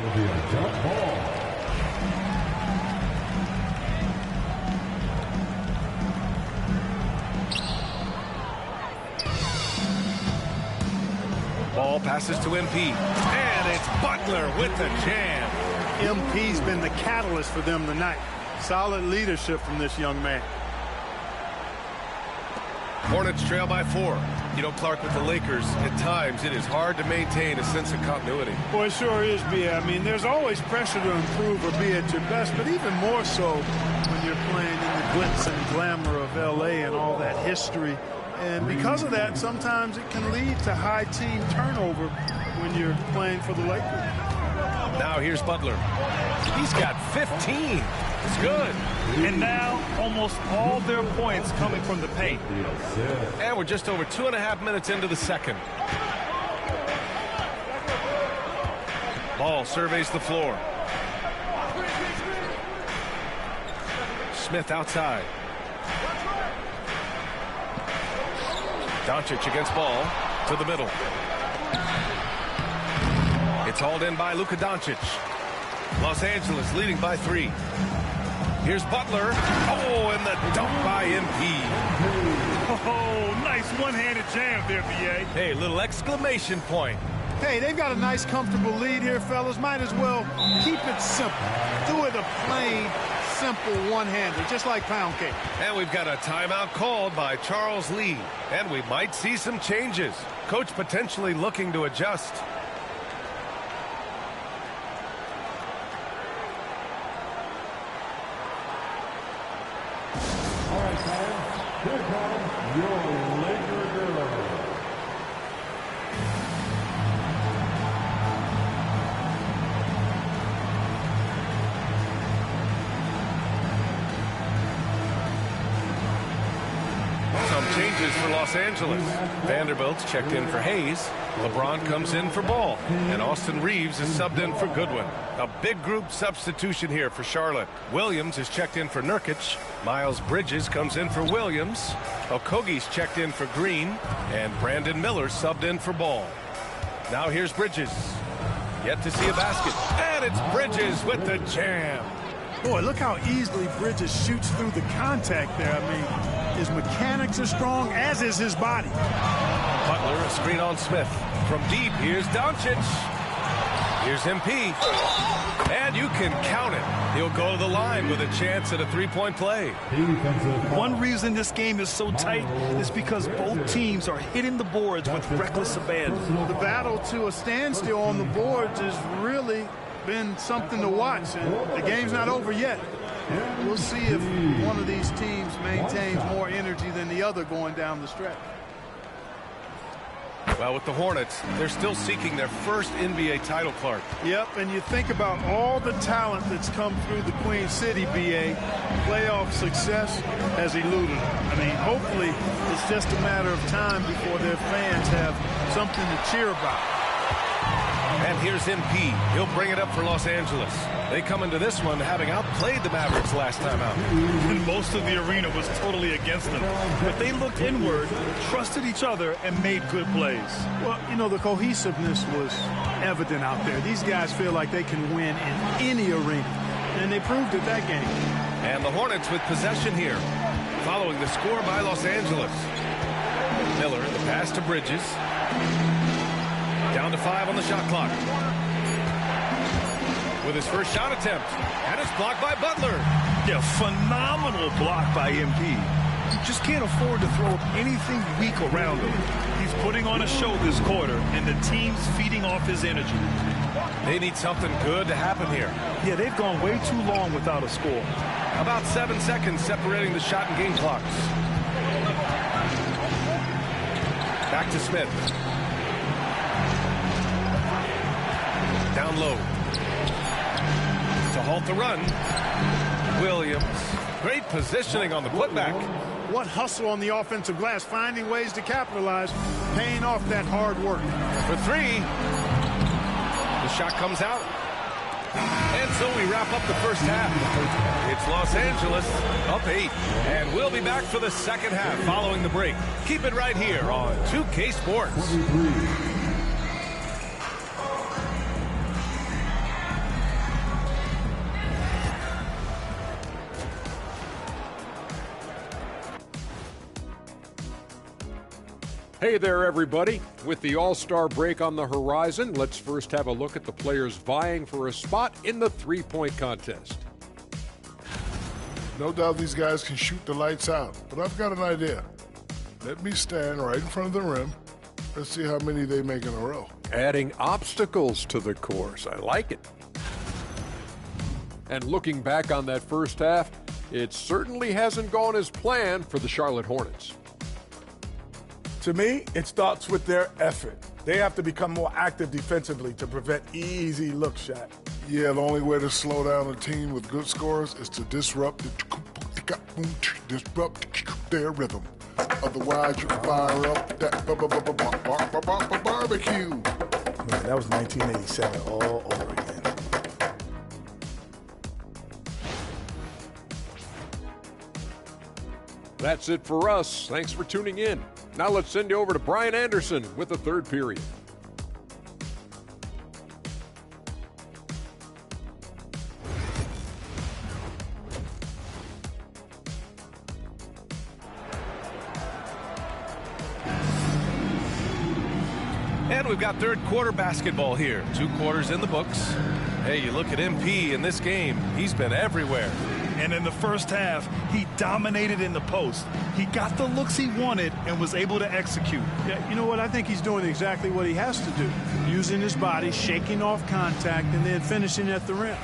Ball passes to MP. And it's Butler with the jam. MP's been the catalyst for them tonight. Solid leadership from this young man. Hornets trail by 4. You know, Clark, with the Lakers, at times it is hard to maintain a sense of continuity. Boy, it sure is, B.A. I mean, there's always pressure to improve or be at your best, but even more so when you're playing in the glitz and glamour of L.A. and all that history. And because of that, sometimes it can lead to high team turnover when you're playing for the Lakers. Now here's Butler. He's got 15. It's good. And now almost all their points coming from the paint. And we're just over 2.5 minutes into the second. Ball surveys the floor. Smith outside. Doncic against Ball to the middle. It's hauled in by Luka Doncic. Los Angeles leading by 3. Here's Butler. Oh, and the dunk by MP. Oh, nice one-handed jam there, B.A. Hey, little exclamation point. Hey, they've got a nice, comfortable lead here, fellas. Might as well keep it simple. Do it a plain, simple one-hander, just like pound cake. And we've got a timeout called by Charles Lee. And we might see some changes. Coach potentially looking to adjust. All right, guys, here comes your Laker girl. Some changes for Los Angeles. Vanderbilt's checked in for Hayes. LeBron comes in for Ball. And Austin Reeves is subbed in for Goodwin. A big group substitution here for Charlotte. Williams is checked in for Nurkic. Miles Bridges comes in for Williams. Okogie's checked in for Green. And Brandon Miller subbed in for Ball. Now here's Bridges. Yet to see a basket. And it's Bridges with the jam. Boy, look how easily Bridges shoots through the contact there. I mean, his mechanics are strong, as is his body. Butler, a screen on Smith. From deep, here's Doncic. Here's MP. And you can count it. He'll go to the line with a chance at a three-point play. One reason this game is so tight is because both teams are hitting the boards with reckless abandon. The battle to a standstill on the boards has really been something to watch, and the game's not over yet. We'll see if one of these teams maintains more energy than the other going down the stretch. Well, with the Hornets, they're still seeking their first NBA title, Clark. Yep, and you think about all the talent that's come through the Queen City, BA. Playoff success has eluded them. I mean, hopefully it's just a matter of time before their fans have something to cheer about. And here's MP. He'll bring it up for Los Angeles. They come into this one having outplayed the Mavericks last time out. And most of the arena was totally against them. But they looked inward, trusted each other, and made good plays. Well, you know, the cohesiveness was evident out there. These guys feel like they can win in any arena, and they proved it that game. And the Hornets with possession here, following the score by Los Angeles. Miller, the pass to Bridges. Down to 5 on the shot clock. With his first shot attempt, and it's blocked by Butler. Yeah, phenomenal block by MP. You just can't afford to throw anything weak around him. He's putting on a show this quarter, and the team's feeding off his energy. They need something good to happen here. Yeah, they've gone way too long without a score. About 7 seconds separating the shot and game clocks. Back to Smith. Down low. To halt the run. Williams. Great positioning on the putback. What hustle on the offensive glass, finding ways to capitalize, paying off that hard work. For 3. The shot comes out. And so we wrap up the first half. It's Los Angeles up 8. And we'll be back for the second half following the break. Keep it right here on 2K Sports. Hey there, everybody. With the All-Star break on the horizon, let's first have a look at the players vying for a spot in the three-point contest. No doubt these guys can shoot the lights out, but I've got an idea. Let me stand right in front of the rim. Let's see how many they make in a row. Adding obstacles to the course. I like it. And looking back on that first half, it certainly hasn't gone as planned for the Charlotte Hornets. To me, it starts with their effort. They have to become more active defensively to prevent easy look shot. Yeah, the only way to slow down a team with good scores is to disrupt their rhythm. Otherwise, you fire up that barbecue. Man, that was 1987 all over again. That's it for us. Thanks for tuning in. Now let's send you over to Brian Anderson with the third period. And we've got third quarter basketball here. 2 quarters in the books. Hey, you look at MP in this game. He's been everywhere. And in the first half, he dominated in the post. He got the looks he wanted and was able to execute. Yeah, you know what? I think he's doing exactly what he has to do. Using his body, shaking off contact, and then finishing at the rim.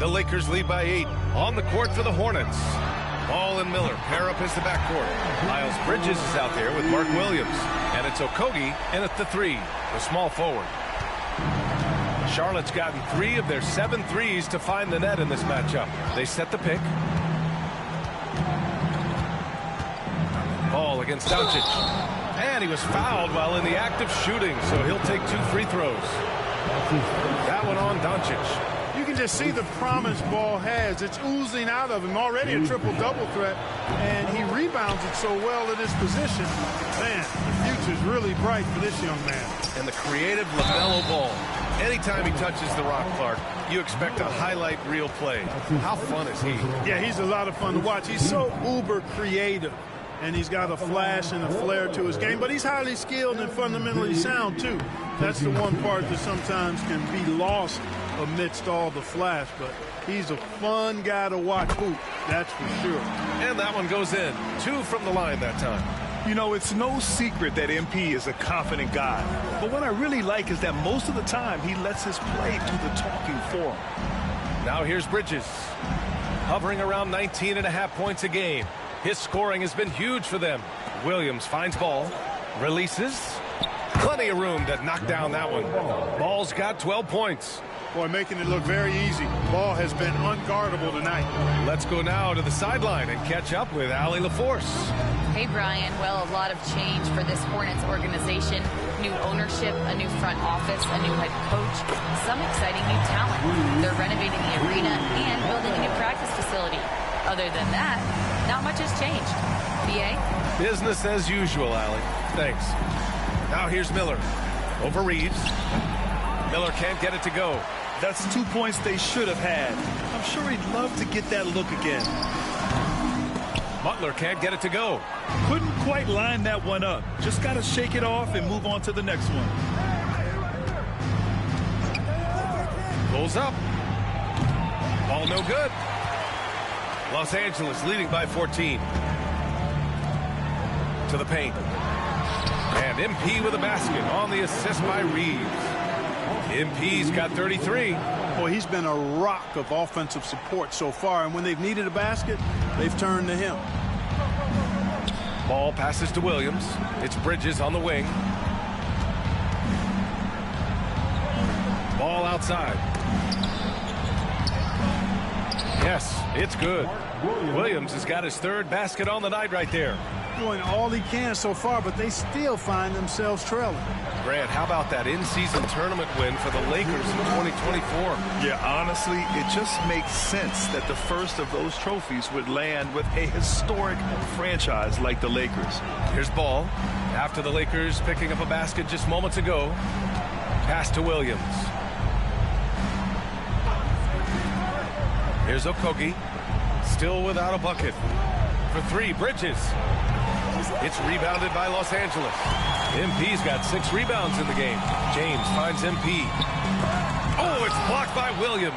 The Lakers lead by 8. On the court for the Hornets. Ball and Miller pair up as the backcourt. Miles Bridges is out there with Mark Williams. And it's Okogie in at the 3, the small forward. Charlotte's gotten 3 of their 7 threes to find the net in this matchup. They set the pick. Ball against Doncic. And he was fouled while in the act of shooting, so he'll take 2 free throws. That one on Doncic. You can just see the promise ball has. It's oozing out of him. Already a triple-double threat, and he rebounds it so well in his position. Man, the future's really bright for this young man. And the creative LaMelo Ball. Anytime he touches the rock, Clark, you expect a highlight reel play. How fun is he? Yeah, he's a lot of fun to watch. He's so uber creative, and he's got a flash and a flair to his game, but he's highly skilled and fundamentally sound, too. That's the one part that sometimes can be lost amidst all the flash, but he's a fun guy to watch hoop, that's for sure. And that one goes in. 2 from the line that time. You know, it's no secret that MP is a confident guy. But what I really like is that most of the time he lets his play do the talking for him. Now here's Bridges. Hovering around 19.5 points a game. His scoring has been huge for them. Williams finds ball. Releases. Plenty of room to knock down that one. Ball's got 12 points. Boy, making it look very easy. Ball has been unguardable tonight. Let's go now to the sideline and catch up with Allie LaForce. Hey, Brian. Well, a lot of change for this Hornets organization. New ownership, a new front office, a new head coach, some exciting new talent. They're renovating the arena and building a new practice facility. Other than that, not much has changed. BA? Business as usual, Allie. Thanks. Now here's Miller. Over Reeves. Miller can't get it to go. That's 2 points they should have had. I'm sure he'd love to get that look again. Butler can't get it to go. Couldn't quite line that one up. Just got to shake it off and move on to the next one. Pulls up. Ball no good. Los Angeles leading by 14. To the paint. And MP with a basket on the assist by Reeves. MP's got 33. Boy, he's been a rock of offensive support so far, and when they've needed a basket, they've turned to him. Ball passes to Williams. It's Bridges on the wing. Ball outside. Yes, it's good. Williams has got his third basket on the night right there. Doing all he can so far, but they still find themselves trailing. Grant, how about that in-season tournament win for the Lakers in 2024? Yeah, honestly, it just makes sense that the first of those trophies would land with a historic franchise like the Lakers. Here's Ball. After the Lakers picking up a basket just moments ago. Pass to Williams. Here's Okogie. Still without a bucket. For three, Bridges. It's rebounded by Los Angeles. MP's got 6 rebounds in the game. James finds MP. Oh, it's blocked by Williams.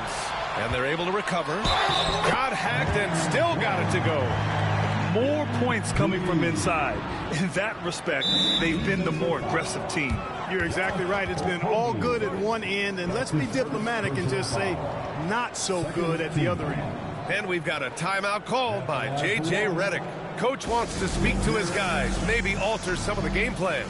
And they're able to recover. Got hacked and still got it to go. More points coming from inside. In that respect, they've been the more aggressive team. You're exactly right. It's been all good at one end, and let's be diplomatic and just say not so good at the other end. And we've got a timeout called by J.J. Redick. Coach wants to speak to his guys, maybe alter some of the game plan.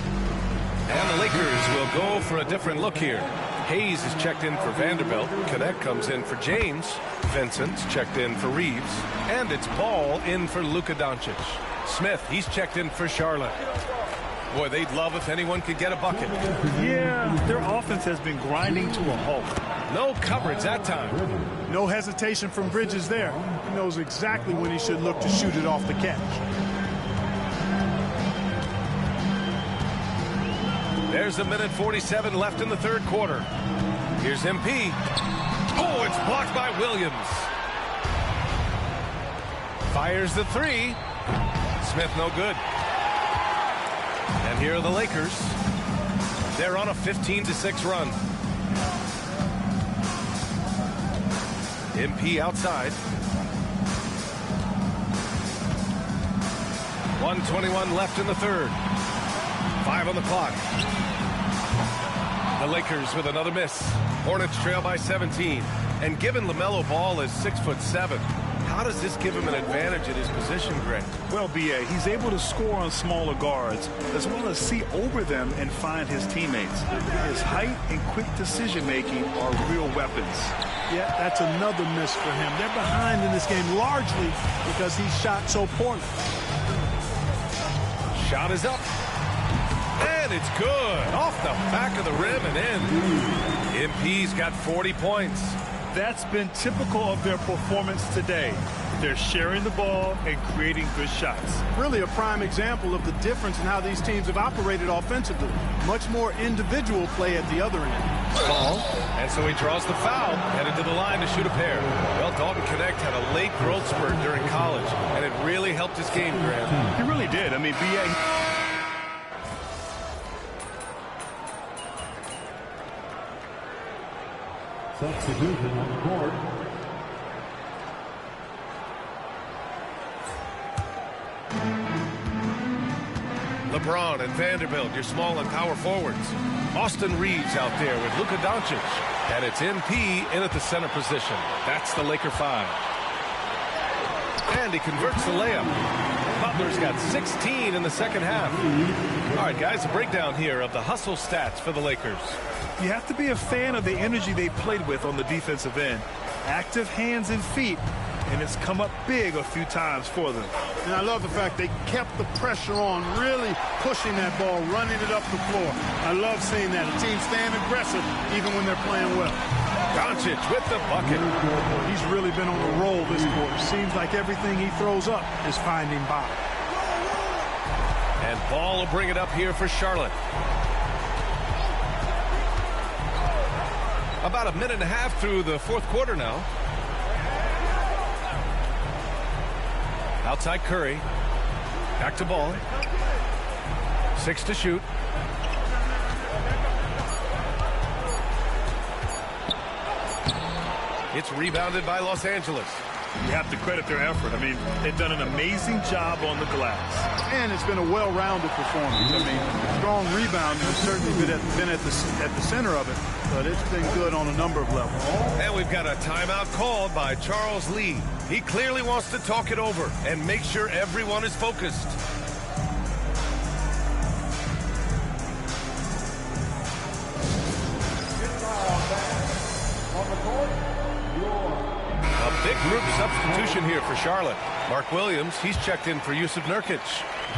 And the Lakers will go for a different look here. Hayes is checked in for Vanderbilt. Cadet comes in for James. Vincent's checked in for Reeves. And it's Ball in for Luka Doncic. Smith, he's checked in for Charlotte. Boy, they'd love if anyone could get a bucket. Yeah, their offense has been grinding to a halt. No coverage that time. No hesitation from Bridges there. He knows exactly when he should look to shoot it off the catch. There's a minute 47 left in the third quarter. Here's MP. Oh, it's blocked by Williams. Fires the three. Smith no good. And here are the Lakers. They're on a 15-6 run. MP outside. 1:21 left in the third. 5 on the clock. The Lakers with another miss. Hornets trail by 17. And given LaMelo Ball is 6'7", how does this give him an advantage at his position, Greg? Well, B.A., he's able to score on smaller guards, as well as see over them and find his teammates. His height and quick decision-making are real weapons. Yeah, that's another miss for him. They're behind in this game largely because he shot so poorly. Shot is up. And it's good. Off the back of the rim and in. MP's got 40 points. That's been typical of their performance today. They're sharing the ball and creating good shots. Really a prime example of the difference in how these teams have operated offensively. Much more individual play at the other end. Ball. And so he draws the foul, headed to the line to shoot a pair. Well, Dalton Connect had a late growth spurt during college, and it really helped his game, Grant. He really did. I mean, B.A. Substitution on the board. LeBron and Vanderbilt, your small and power forwards. Austin Reeves out there with Luka Doncic. And it's MP in at the center position. That's the Laker 5. And he converts the layup. Butler's got 16 in the second half. All right, guys, a breakdown here of the hustle stats for the Lakers. You have to be a fan of the energy they played with on the defensive end. Active hands and feet, and it's come up big a few times for them. And I love the fact they kept the pressure on, really pushing that ball, running it up the floor. I love seeing that. A team staying aggressive even when they're playing well. Doncic with the bucket. He's really been on a roll this quarter. Seems like everything he throws up is finding bottom. And Ball will bring it up here for Charlotte. About a minute and a half through the fourth quarter now. Outside Curry. Back to Ball. 6 to shoot. It's rebounded by Los Angeles. You have to credit their effort. I mean, they've done an amazing job on the glass. And it's been a well-rounded performance. I mean, strong rebounding has certainly been at the center of it, but it's been good on a number of levels. And we've got a timeout called by Charles Lee. He clearly wants to talk it over and make sure everyone is focused. A big group substitution here for Charlotte. Mark Williams, he's checked in for Yusuf Nurkic.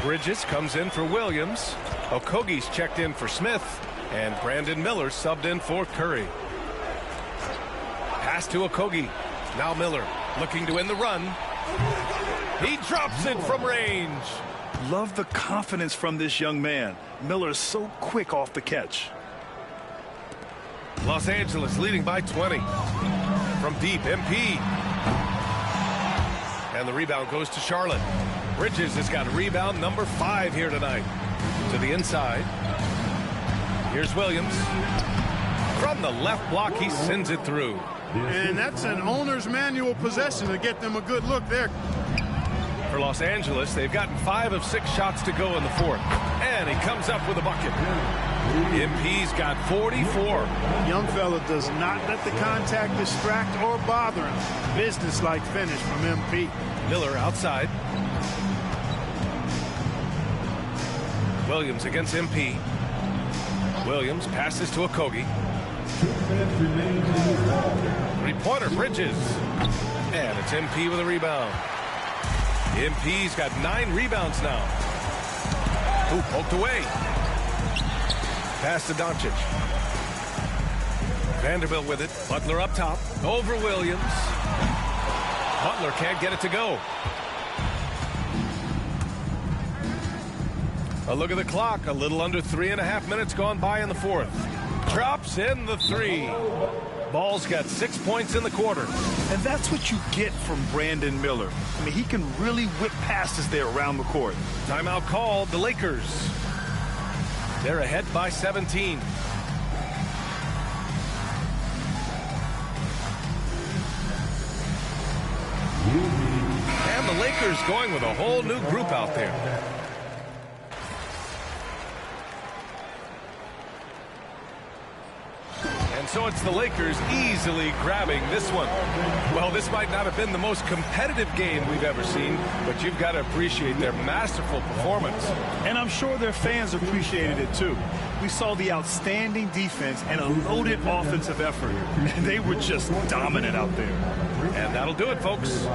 Bridges comes in for Williams. Okogie's checked in for Smith. And Brandon Miller subbed in for Curry. Pass to Okogie. Now Miller looking to win the run. He drops it from range. Love the confidence from this young man. Miller is so quick off the catch. Los Angeles leading by 20. From deep, MP. And the rebound goes to Charlotte. Bridges has got rebound number 5 here tonight. To the inside. Here's Williams. From the left block, he sends it through. And that's an owner's manual possession to get them a good look there. For Los Angeles, they've gotten 5 of 6 shots to go in the fourth. And he comes up with a bucket. MP's got 44. Young fella does not let the contact distract or bother him. Business-like finish from MP. Miller outside. Williams against MP. Williams passes to Okogie. 3-pointer, Bridges. And it's MP with a rebound. MP's got 9 rebounds now. Ooh, poked away. Pass to Doncic. Vanderbilt with it. Butler up top. Over Williams. Butler can't get it to go. A look at the clock. A little under 3.5 minutes gone by in the fourth. Drops in the 3. Ball's got 6 points in the quarter. And that's what you get from Brandon Miller. I mean, he can really whip passes there around the court. Timeout called. The Lakers. They're ahead by 17. And the Lakers going with a whole new group out there. And so it's the Lakers easily grabbing this one. Well, this might not have been the most competitive game we've ever seen, but you've got to appreciate their masterful performance. And I'm sure their fans appreciated it too. We saw the outstanding defense and a loaded offensive effort. And they were just dominant out there. And that'll do it, folks.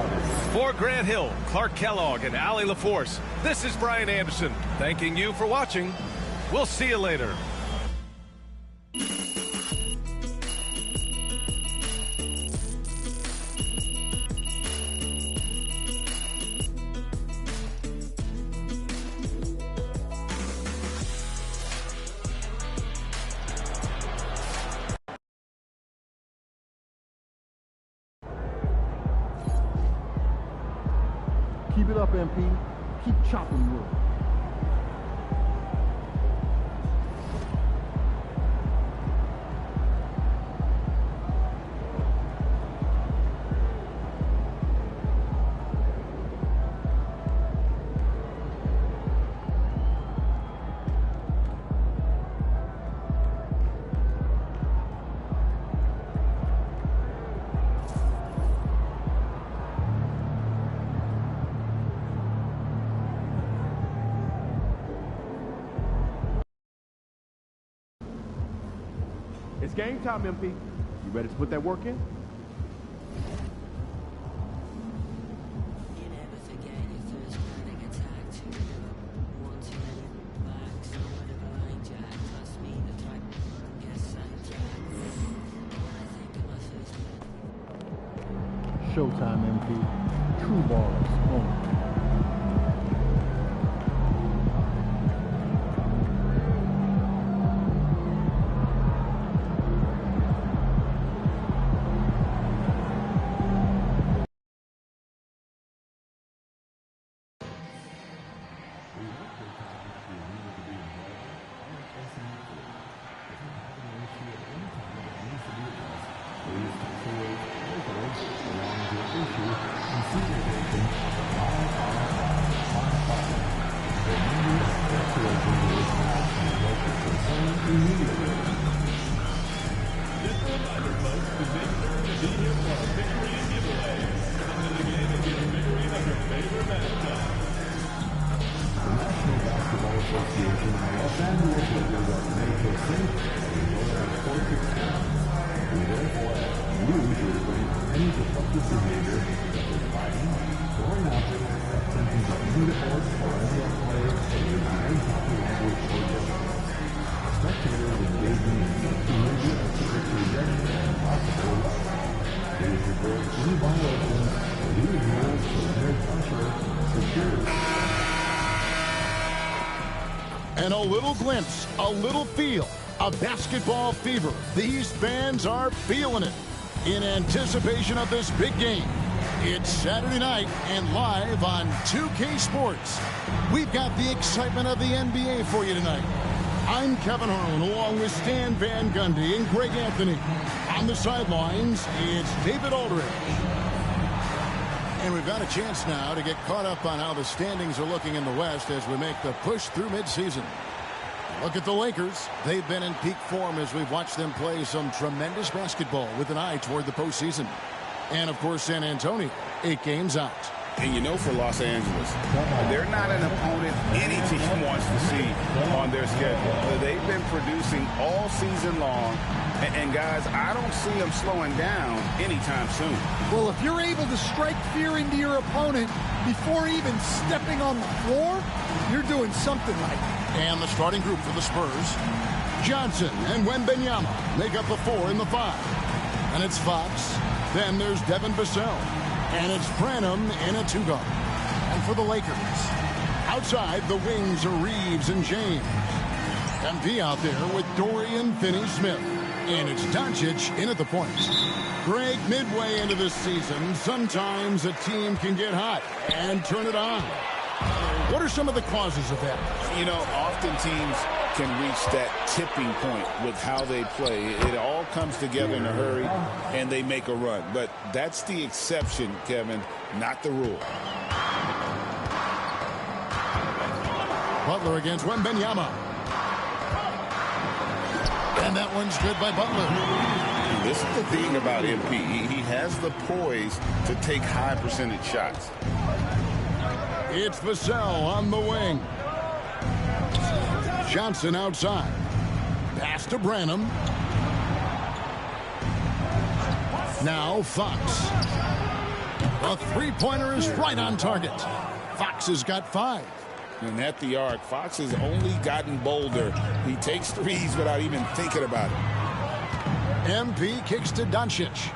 For Grant Hill, Clark Kellogg, and Allie LaForce, this is Brian Anderson, thanking you for watching. We'll see you later. Keep it up, MP. Keep chopping wood. It's game time, MP. You ready to put that work in? Showtime, MP. True balls only. And a little glimpse, a little feel of basketball fever. These fans are feeling it in anticipation of this big game. It's Saturday night and live on 2K Sports. We've got the excitement of the NBA for you tonight. I'm Kevin Harlan along with Stan Van Gundy and Greg Anthony. On the sidelines, it's David Aldridge. And we've got a chance now to get caught up on how the standings are looking in the West as we make the push through midseason. Look at the Lakers. They've been in peak form as we've watched them play some tremendous basketball with an eye toward the postseason. And, of course, San Antonio, 8 games out. And you know, for Los Angeles, they're not an opponent any team wants to see on their schedule. They've been producing all season long. And guys, I don't see them slowing down anytime soon. Well, if you're able to strike fear into your opponent before even stepping on the floor, you're doing something right. And the starting group for the Spurs, Johnson and Wembanyama make up the 4 and the 5. And it's Fox. Then there's Devin Vassell. And it's Branham in a 2-guard. And for the Lakers, outside the wings are Reeves and James. MP out there with Dorian Finney-Smith. And it's Doncic in at the points. Greg, midway into this season, sometimes a team can get hot and turn it on. What are some of the causes of that? You know, often teams can reach that tipping point with how they play. It all comes together in a hurry, and they make a run. But that's the exception, Kevin, not the rule. Butler against Wembanyama. And that one's good by Butler. This is the thing about MP. He has the poise to take high percentage shots. It's Vassell on the wing. Johnson outside. Pass to Branham. Now Fox. The three-pointer is right on target. Fox has got 5. And at the arc, Fox has only gotten bolder. He takes threes without even thinking about it. MP kicks to Doncic.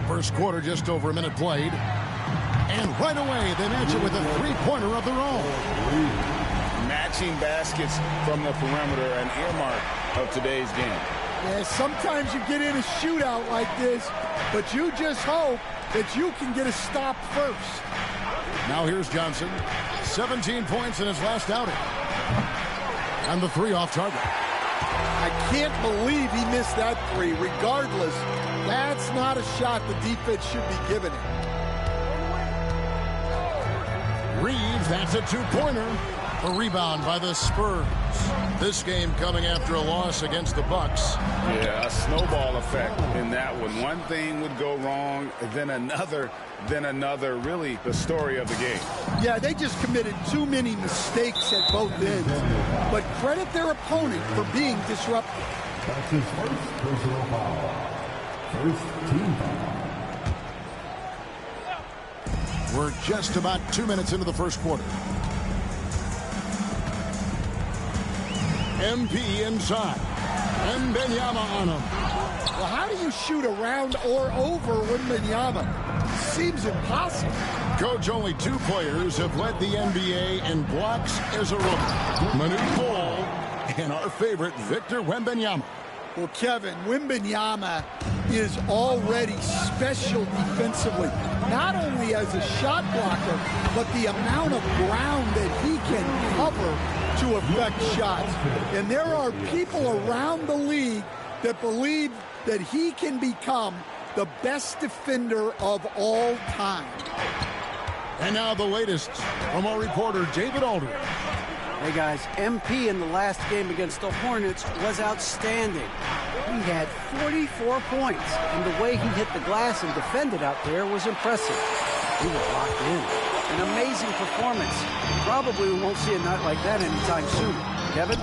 First quarter, just over a minute played. And right away, they match it with a three-pointer of their own. Matching baskets from the perimeter, an earmark of today's game. Yeah, sometimes you get in a shootout like this, but you just hope that you can get a stop first. Now here's Johnson. 17 points in his last outing. And the 3 off target. I can't believe he missed that 3. Regardless, that's not a shot the defense should be giving him. Reeves, that's a 2-pointer. A rebound by the Spurs. This game coming after a loss against the Bucks. Yeah, a snowball effect in that that one. One thing would go wrong, then another, really the story of the game. Yeah, they just committed too many mistakes at both ends. But credit their opponent for being disruptive. That's his first personal foul. First team foul. We're just about 2 minutes into the first quarter. MP inside. Wembanyama on him. Well, how do you shoot around or over Wembanyama? Seems impossible. Coach, only 2 players have led the NBA in blocks as a rookie. Manute Bol and our favorite, Victor Wembanyama. Well, Kevin, Wembanyama is already special defensively, not only as a shot blocker, but the amount of ground that he can cover to affect shots. And there are people around the league that believe that he can become the best defender of all time. And now the latest from our reporter, David Aldridge. Hey guys, MP in the last game against the Hornets was outstanding. He had 44 points, and the way he hit the glass and defended out there was impressive. He was locked in. An amazing performance. Probably we won't see a night like that anytime soon. Kevin?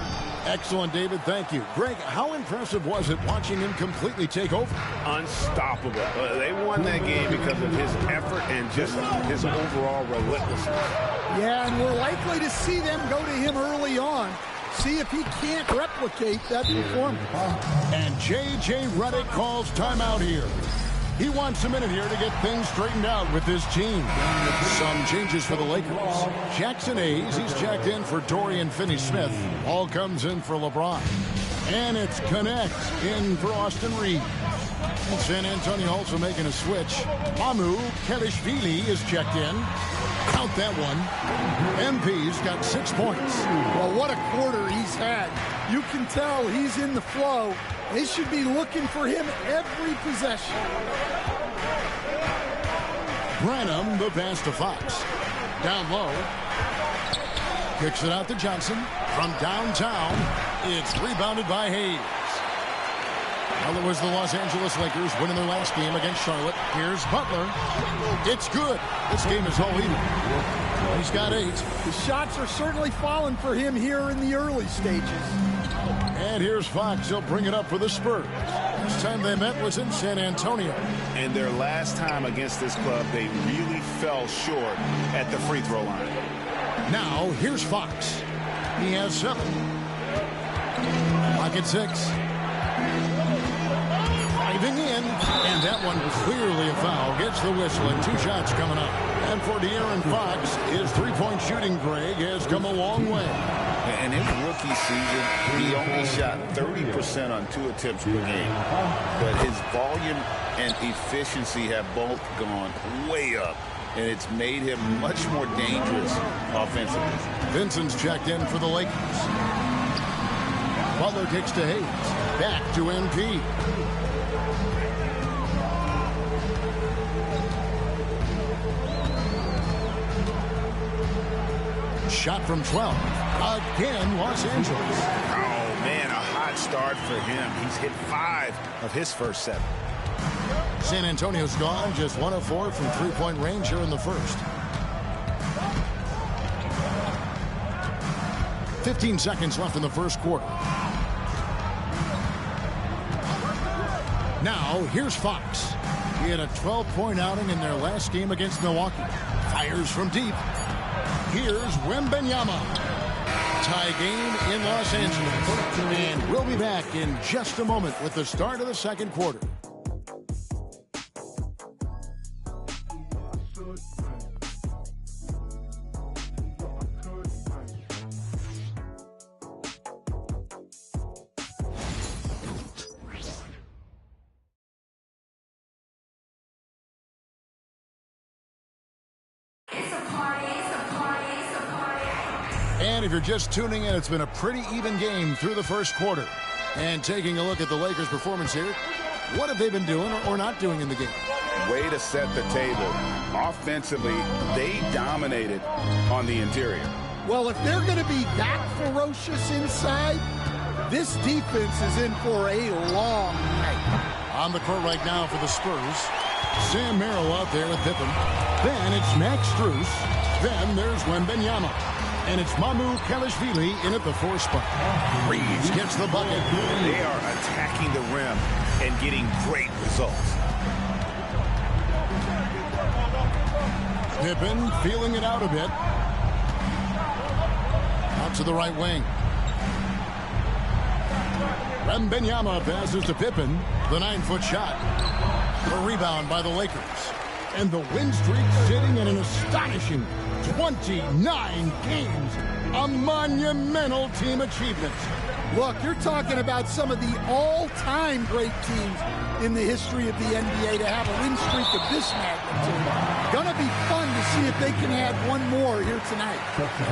Excellent, David. Thank you. Greg, how impressive was it watching him completely take over? Unstoppable. They won that game because of his effort and just his overall relentlessness. Yeah, and we're likely to see them go to him early on. See if he can't replicate that performance. And J.J. Redick calls timeout here. He wants a minute here to get things straightened out with his team. Some changes for the Lakers. Jackson Hayes, he's checked in for Dorian Finney-Smith. Ball comes in for LeBron. And it's Connect in for Austin Reeves. And San Antonio also making a switch. Mamu Kelishvili is checked in. Count that one. MP's got 6 points. Well, what a quarter he's had. You can tell he's in the flow. They should be looking for him every possession. Branham, the pass to Fox. Down low. Kicks it out to Johnson. From downtown, it's rebounded by Hayes. Well, it was the Los Angeles Lakers winning their last game against Charlotte. Here's Butler. It's good. This game is all even. He's got 8. The shots are certainly falling for him here in the early stages. And here's Fox. He'll bring it up for the Spurs. Last time they met was in San Antonio. And their last time against this club, they really fell short at the free throw line. Now, here's Fox. He has 7. Pocket 6. Driving in, and that one clearly a foul. Gets the whistle, and 2 shots coming up. And for De'Aaron Fox, his three-point shooting, Greg, has come a long way. In his rookie season, he only shot 30% on 2 attempts per game. But his volume and efficiency have both gone way up, and it's made him much more dangerous offensively. Vincent's checked in for the Lakers. Butler kicks to Hayes. Back to MP. Shot from 12. Again, Los Angeles. Oh, man, a hot start for him. He's hit 5 of his first 7. San Antonio's gone just 1 of 4 from three-point range here in the first. 15 seconds left in the first quarter. Now, here's Fox. He had a 12-point outing in their last game against Milwaukee. Fires from deep. Here's Wembanyama. Tie game in Los Angeles. And we'll be back in just a moment with the start of the second quarter. And if you're just tuning in, it's been a pretty even game through the first quarter. And taking a look at the Lakers' performance here, what have they been doing or not doing in the game? Way to set the table. Offensively, they dominated on the interior. Well, if they're going to be that ferocious inside, this defense is in for a long night. On the court right now for the Spurs. Sam Merrill out there with Pippen. Then it's Max Strus. Then there's Wembanyama. And it's Mamu Kelishvili in at the 4 spot. Reeves gets the bucket. They are attacking the rim and getting great results. Pippen feeling it out a bit. Out to the right wing. Wembanyama passes to Pippen. The 9-foot shot. A rebound by the Lakers. And the win streak sitting at an astonishing 29 games. A monumental team achievement. Look, you're talking about some of the all-time great teams in the history of the NBA to have a win streak of this magnitude. Gonna be fun to see if they can add one more here tonight.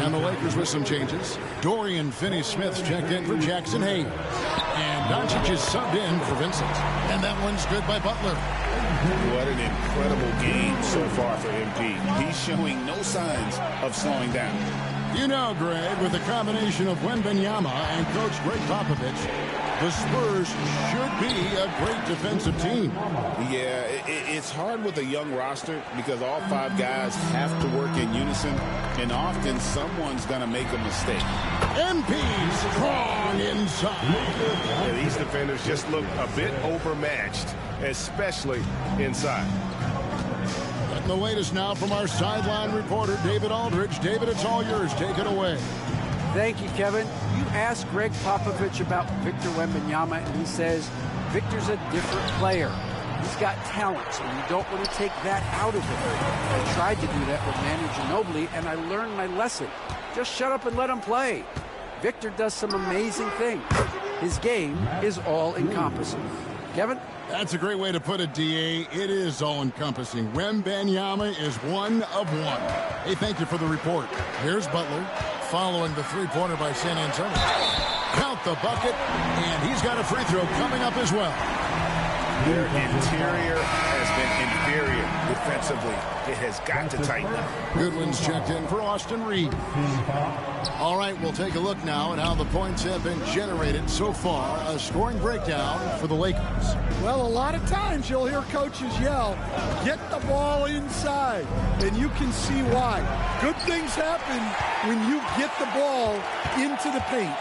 And the Lakers with some changes. Dorian Finney-Smith's checked in for Jackson Hayes. And Doncic is subbed in for Vincent. And that one's good by Butler. What an incredible game so far for MP. He's showing no signs of slowing down. You know, Greg, with the combination of Wembanyama and Coach Greg Popovich, the Spurs should be a great defensive team. Yeah, it's hard with a young roster because all 5 guys have to work in unison, and often someone's going to make a mistake. MP strong inside. Yeah, these defenders just look a bit overmatched, especially inside. Getting the latest now from our sideline reporter, David Aldridge. David, it's all yours. Take it away. Thank you, Kevin. You asked Greg Popovich about Victor Wembanyama, and he says Victor's a different player. He's got talent, so you don't want to take that out of him. I tried to do that with Manu Ginobili, and I learned my lesson. Just shut up and let him play. Victor does some amazing things. His game is all-encompassing. Kevin? That's a great way to put it, D.A. It is all-encompassing. Wembanyama is one of one. Hey, thank you for the report. Here's Butler following the three-pointer by San Antonio. Count the bucket, and he's got a free throw coming up as well. Their interior has been inferior defensively. It has got to tighten up. Goodwin's checked in for Austin Reeves. All right, we'll take a look now at how the points have been generated so far. A scoring breakdown for the Lakers. Well, a lot of times you'll hear coaches yell, get the ball inside, and you can see why. Good things happen when you get the ball into the paint.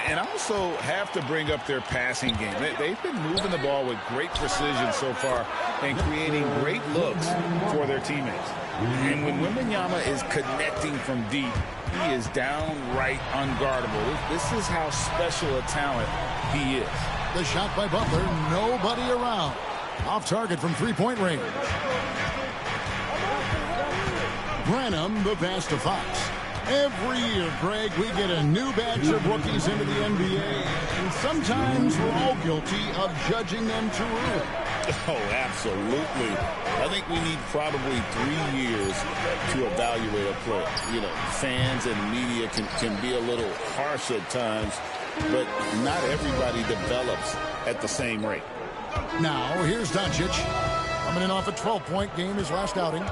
And I also have to bring up their passing game. They've been moving the ball with great precision so far and creating great looks for their teammates. And when Wembanyama is connecting from deep, he is downright unguardable. This is how special a talent he is. The shot by Butler, nobody around. Off target from three-point range. Branham, the pass to Fox. Every year, Greg, we get a new batch of rookies into the NBA, and sometimes we're all guilty of judging them too early. Oh, absolutely. I think we need probably 3 years to evaluate a player. You know, fans and media can be a little harsh at times, but not everybody develops at the same rate. Now, here's Doncic, coming in off a 12-point game his last outing.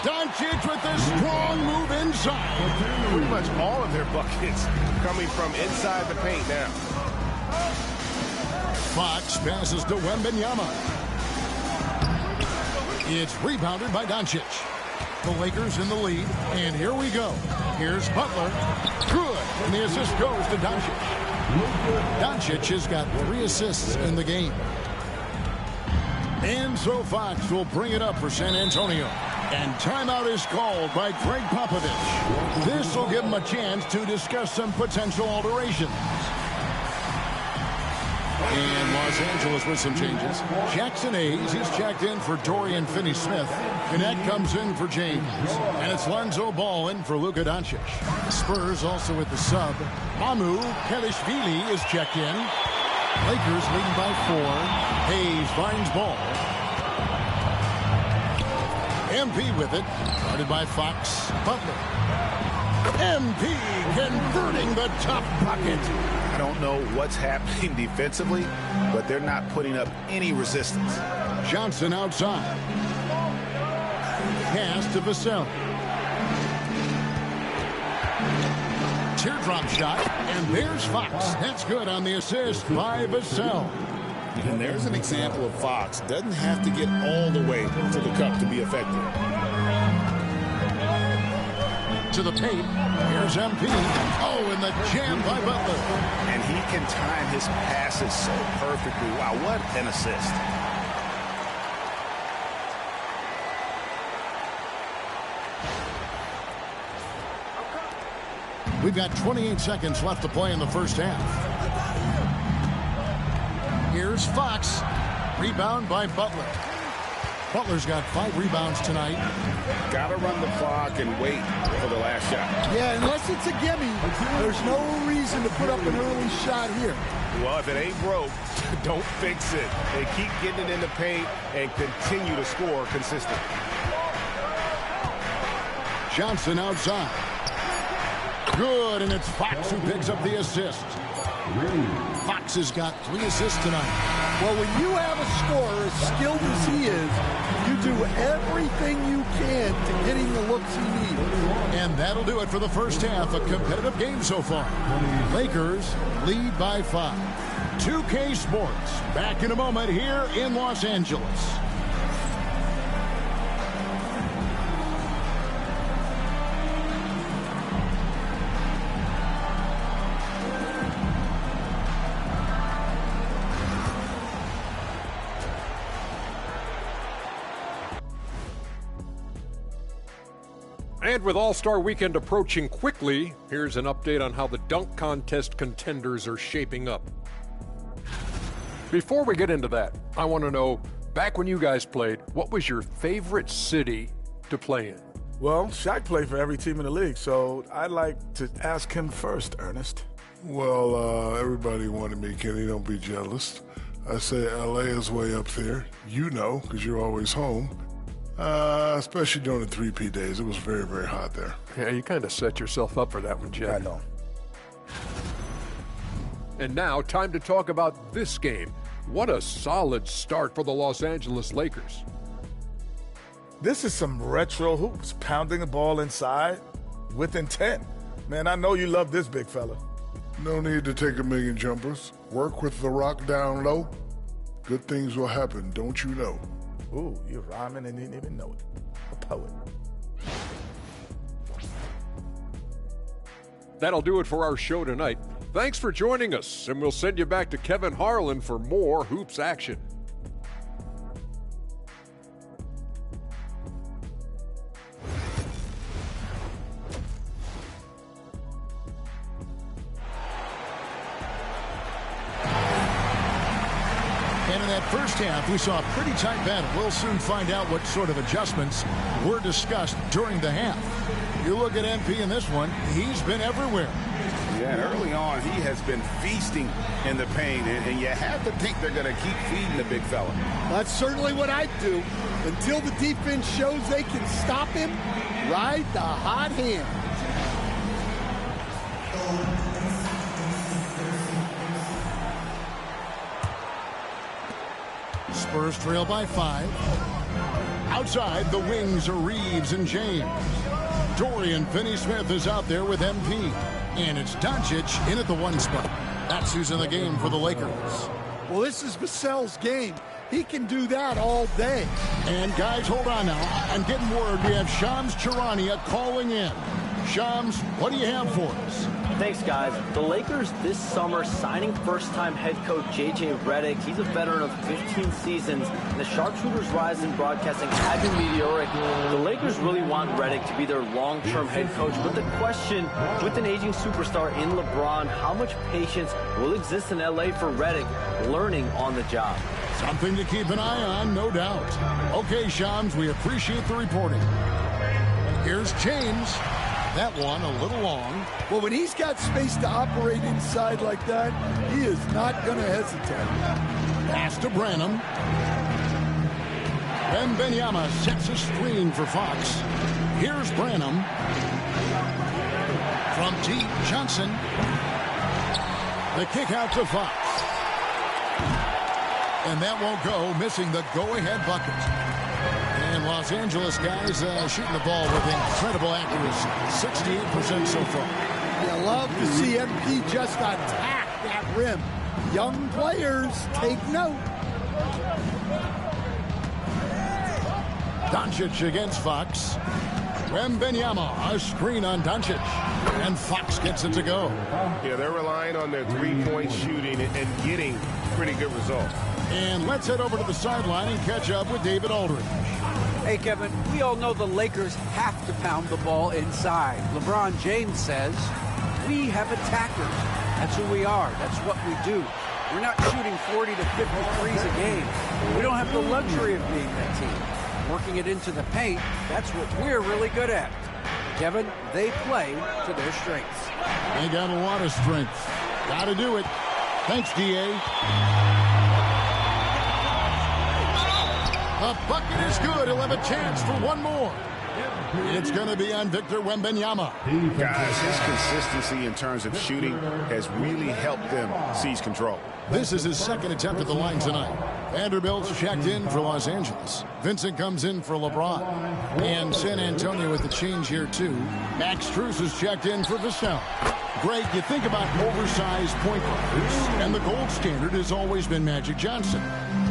Doncic with a strong move inside. Pretty much all of their buckets coming from inside the paint now. Fox passes to Wembanyama. It's rebounded by Doncic. The Lakers in the lead, and here we go. Here's Butler. Good, and the assist goes to Doncic. Doncic has got 3 assists in the game. And so Fox will bring it up for San Antonio. And timeout is called by Greg Popovich. This will give him a chance to discuss some potential alterations. And Los Angeles with some changes. Jackson Hayes, he's checked in for Dorian Finney-Smith. Gannett comes in for James. And it's Lonzo Ball in for Luka Doncic. Spurs also with the sub. Mamu Kelishvili is checked in. Lakers leading by 4. Hayes finds Ball. MP with it, guarded by Fox. Butler. MP converting the tough bucket. I don't know what's happening defensively, but they're not putting up any resistance. Johnson outside. Pass to Vassell. Teardrop shot, and there's Fox. That's good on the assist by Vassell. And there's an example of Fox. Doesn't have to get all the way to the cup to be effective. To the paint. Here's MP. Oh, and the jam by Butler. And he can time his passes so perfectly. Wow, what an assist. We've got 28 seconds left to play in the first half. Here's Fox. Rebound by Butler. Butler's got 5 rebounds tonight. Got to run the clock and wait for the last shot. Yeah, unless it's a gimme, there's no reason to put up an early shot here. Well, if it ain't broke, don't fix it. They keep getting it in the paint and continue to score consistently. Johnson outside. Good, and it's Fox who picks up the assist. Fox has got 3 assists tonight. Well, when you have a scorer as skilled as he is, you do everything you can to get him the looks he needs. And that'll do it for the first half. A competitive game so far. Lakers lead by 5. 2K Sports back in a moment here in Los Angeles. And with All-Star Weekend approaching quickly, here's an update on how the dunk contest contenders are shaping up. Before we get into that, I want to know, back when you guys played, what was your favorite city to play in? Well, Shaq played for every team in the league, so I'd like to ask him first, Ernest. Well, everybody wanted me, Kenny. Don't be jealous. I say L.A. is way up there. You know, because you're always home. Especially during the 3P days. It was very, very hot there. Yeah, you kind of set yourself up for that one, Jeff. I know. And now, time to talk about this game. What a solid start for the Los Angeles Lakers. This is some retro hoops, pounding the ball inside with intent. Man, I know you love this big fella. No need to take a million jumpers. Work with the rock down low. Good things will happen, don't you know? Ooh, you're rhyming and didn't even know it. A poet. That'll do it for our show tonight. Thanks for joining us, and we'll send you back to Kevin Harlan for more hoops action. And in that first half, we saw a pretty tight battle. We'll soon find out what sort of adjustments were discussed during the half. You look at MP in this one, he's been everywhere. Yeah, and early on, he has been feasting in the paint, and you have to think they're going to keep feeding the big fella. That's certainly what I'd do. Until the defense shows they can stop him, ride the hot hand. Spurs trail by 5. Outside, the wings are Reeves and James. Dorian Finney-Smith is out there with MP. And it's Doncic in at the 1 spot. That's who's in the game for the Lakers. Well, this is Vassell's game. He can do that all day. And guys, hold on now. I'm getting word we have Shams Charania calling in. Shams, what do you have for us? Thanks, guys. The Lakers this summer signing first-time head coach J.J. Redick. He's a veteran of 15 seasons, and the sharpshooters' rise in broadcasting had been meteoric. The Lakers really want Redick to be their long-term head coach, but the question, with an aging superstar in LeBron, how much patience will exist in L.A. for Redick learning on the job? Something to keep an eye on, no doubt. Okay, Shams, we appreciate the reporting. Here's James. That one a little long. Well, when he's got space to operate inside like that, he is not going to hesitate. Pass to Branham. Wembanyama sets a screen for Fox. Here's Branham. From deep, Johnson. The kick out to Fox. And that won't go, missing the go-ahead bucket. And Los Angeles guys shooting the ball with incredible accuracy. 68% so far. You love to see MP just attack that rim. Young players, take note. Doncic against Fox. Wembanyama, a screen on Doncic. And Fox gets it to go. Yeah, they're relying on their three-point shooting and getting pretty good results. And let's head over to the sideline and catch up with David Aldridge. Hey, Kevin, we all know the Lakers have to pound the ball inside. LeBron James says, we have attackers. That's who we are. That's what we do. We're not shooting 40 to 50 threes a game. We don't have the luxury of being that team. Working it into the paint, that's what we're really good at. Kevin, they play to their strengths. They got a lot of strength. Got to do it. Thanks, D.A. The bucket is good. He'll have a chance for one more. It's going to be on Victor Wembanyama. Guys, his consistency in terms of shooting has really helped them seize control. This is his second attempt at the line tonight. Vanderbilt's checked in for Los Angeles. Vincent comes in for LeBron. And San Antonio with the change here, too. Max Strus is checked in for Vassell. Greg, you think about oversized point guards, and the gold standard has always been Magic Johnson.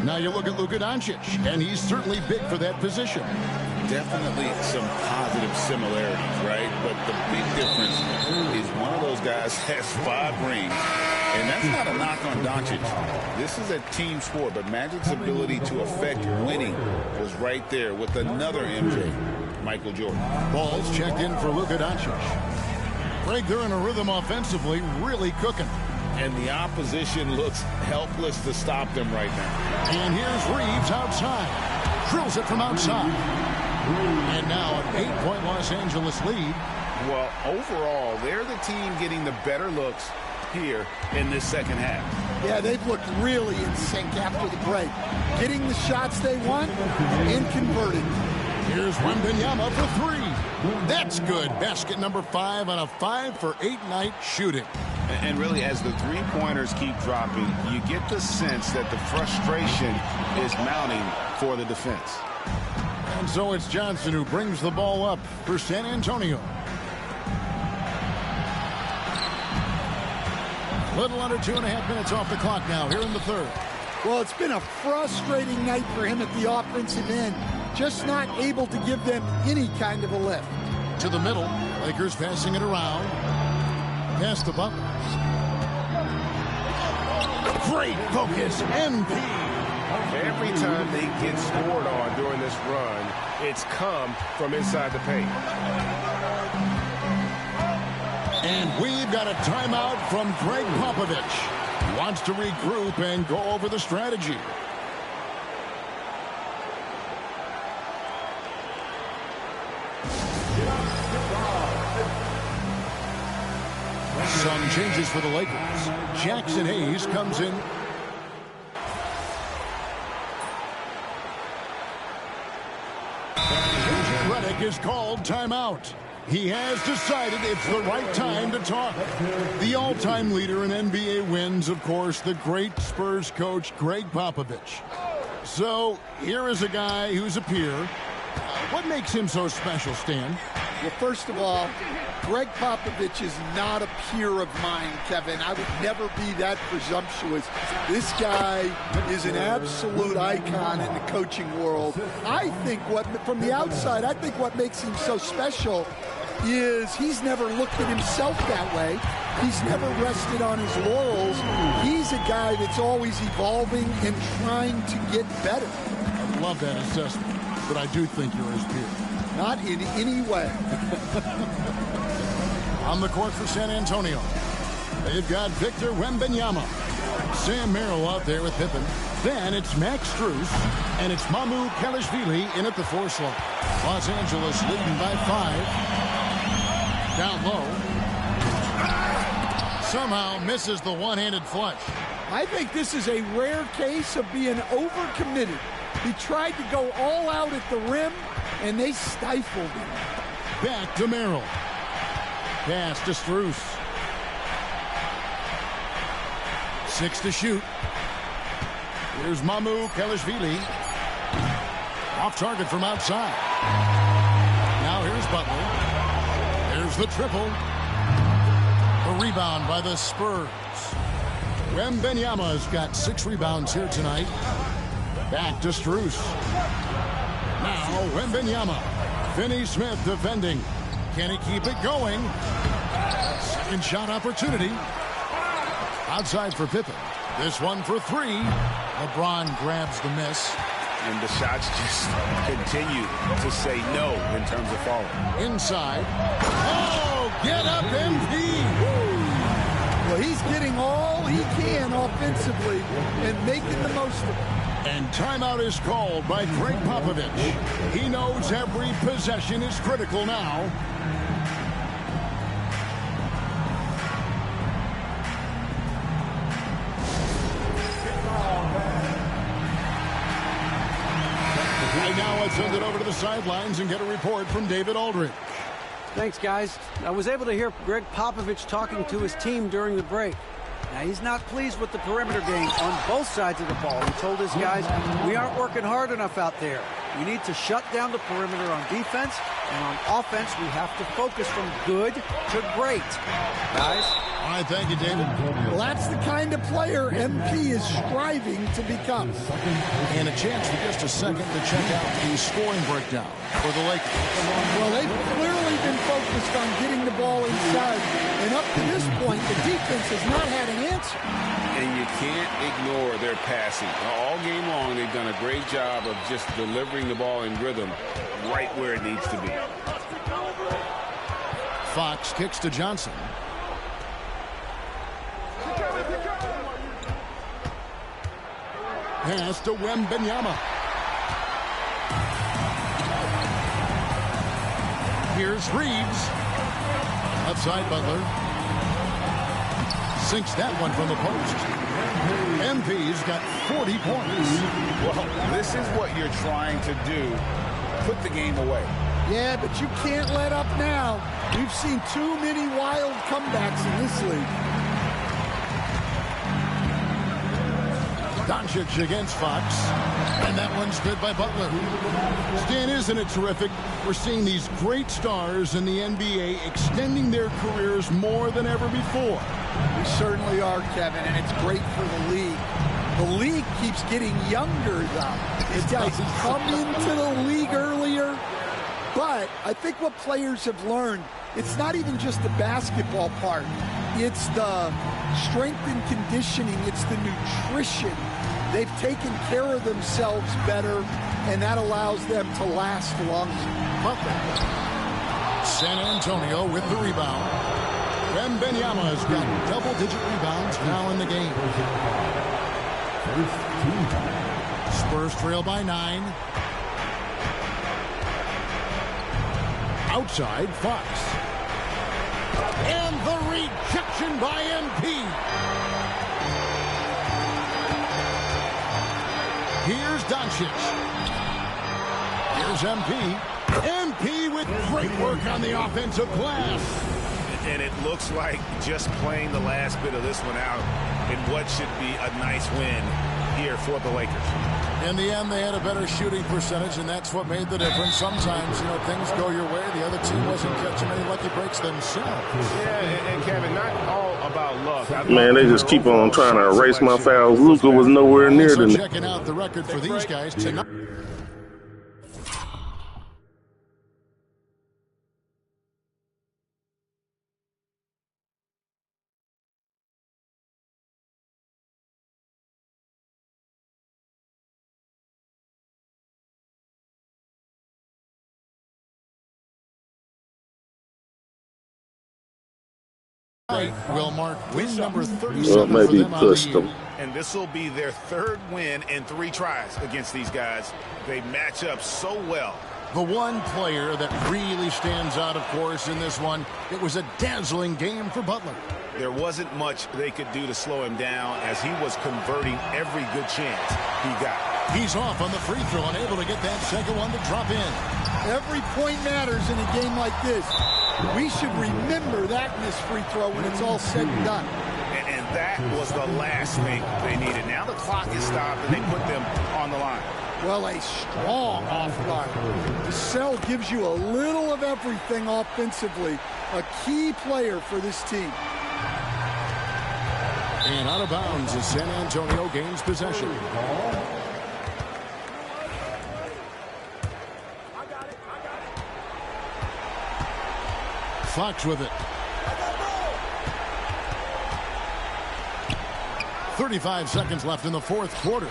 Now you look at Luka Doncic, and he's certainly big for that position. Definitely some positive similarities, right? But the big difference is one of those guys has 5 rings, and that's not a knock on Doncic. This is a team sport, but Magic's ability to affect winning was right there with another MJ, Michael Jordan. Ball's checked in for Luka Doncic. Greg, they're in a rhythm offensively, really cooking. And the opposition looks helpless to stop them right now. And here's Reeves outside. Drills it from outside. And now an 8-point Los Angeles lead. Well, overall, they're the team getting the better looks here in this second half. Yeah, they've looked really in sync after the break. Getting the shots they want and converting. Here's Wembanyama for 3. That's good. Basket number 5 on a 5-for-8 night shooting. And really, as the three-pointers keep dropping, you get the sense that the frustration is mounting for the defense. And so it's Johnson who brings the ball up for San Antonio. Little under 2.5 minutes off the clock now here in the third. Well, it's been a frustrating night for him at the offensive end. Just not able to give them any kind of a lift. To the middle. Lakers passing it around. Pass the Butlers. Great focus. MP. Every time they get scored on during this run, it's come from inside the paint. And we've got a timeout from Greg Popovich. He wants to regroup and go over the strategy. Some changes for the Lakers. Jackson Hayes comes in. Redick is called timeout. He has decided it's the right time to talk. The all-time leader in NBA wins, of course, the great Spurs coach, Greg Popovich. So here is a guy who's a peer. What makes him so special, Stan? Well, first of all, Greg Popovich is not a peer of mine, Kevin. I would never be that presumptuous. This guy is an absolute icon in the coaching world. I think from the outside, I think what makes him so special is he's never looked at himself that way. He's never rested on his laurels. He's a guy that's always evolving and trying to get better. I love that assessment, but I do think you're his peer. Not in any way. On the court for San Antonio, they've got Victor Wembanyama. Sam Merrill out there with Pippen. Then it's Max Strus, and it's Mamu Kelishvili in at the 4 slot. Los Angeles leading by 5. Down low. Somehow misses the one-handed flush. I think this is a rare case of being overcommitted. He tried to go all out at the rim, and they stifled him. Back to Merrill. Pass to Strus. 6 to shoot. Here's Mamu Kelishvili. Off target from outside. Now here's Butler. There's the triple. rebound by the Spurs. Wembanyama's got 6 rebounds here tonight. Back to Strus. Now Wembanyama. Finney Smith defending. Can he keep it going? Second shot opportunity. Outside for Pippen. This one for 3. LeBron grabs the miss. And the shots just continue to say no in terms of falling. Inside. Oh, get up, MP. Well, he's getting all he can offensively and making the most of it. And timeout is called by Greg Popovich. He knows every possession is critical now. And now let's send it over to the sidelines and get a report from David Aldridge. Thanks, guys. I was able to hear Greg Popovich talking to his team during the break. Now, he's not pleased with the perimeter game on both sides of the ball. He told his guys, we aren't working hard enough out there. We need to shut down the perimeter on defense, and on offense, we have to focus from good to great. Guys? All right, thank you, David. Well, that's the kind of player MP is striving to become. And a chance for just a second to check out the scoring breakdown for the Lakers. Well, they've clearly been focused on getting the ball inside. And up to this point, the defense has not had an answer. And you can't ignore their passing. All game long, they've done a great job of just delivering the ball in rhythm right where it needs to be. Fox kicks to Johnson. Pass to Wembanyama. Here's Reeves. Outside Butler. Sinks that one from the post. MP's got 40 points. Well, this is what you're trying to do. Put the game away. Yeah, but you can't let up now. We've seen too many wild comebacks in this league. Doncic against Fox. And that one's good by Butler. Stan, isn't it terrific? We're seeing these great stars in the NBA extending their careers more than ever before. We certainly are, Kevin, and it's great for the league. The league keeps getting younger, though. These guys come into the league earlier. But I think what players have learned, it's not even just the basketball part. It's the strength and conditioning. It's the nutrition. They've taken care of themselves better, and that allows them to last longer. San Antonio with the rebound. Wembanyama has got double-digit rebounds now in the game. Spurs trail by 9. Outside, Fox. And the rejection by MP. Here's Doncic. Here's MP. MP with great work on the offensive glass. And it looks like just playing the last bit of this one out in what should be a nice win here for the Lakers. In the end, they had a better shooting percentage, and that's what made the difference. Sometimes, you know, things go your way. The other team wasn't catching any lucky breaks themselves. Yeah, and Kevin, not all about luck. Man, they just keep on trying to erase my fouls. Luka was nowhere near them. Checking out the record for these guys tonight. Will mark win number 37 well, maybe for them pushed them. And this will be their 3rd win in 3 tries against these guys. They match up so well. The one player that really stands out, of course, in this one, it was a dazzling game for Butler. There wasn't much they could do to slow him down as he was converting every good chance he got. He's off on the free throw and able to get that second one to drop in. Every point matters in a game like this. We should remember that in this free throw when it's all said and done. And that was the last thing they needed. Now the clock is stopped and they put them on the line. Well, a strong off guard. Cassell gives you a little of everything offensively. A key player for this team. And out of bounds as San Antonio gains possession. Fox with it. 35 seconds left in the fourth quarter.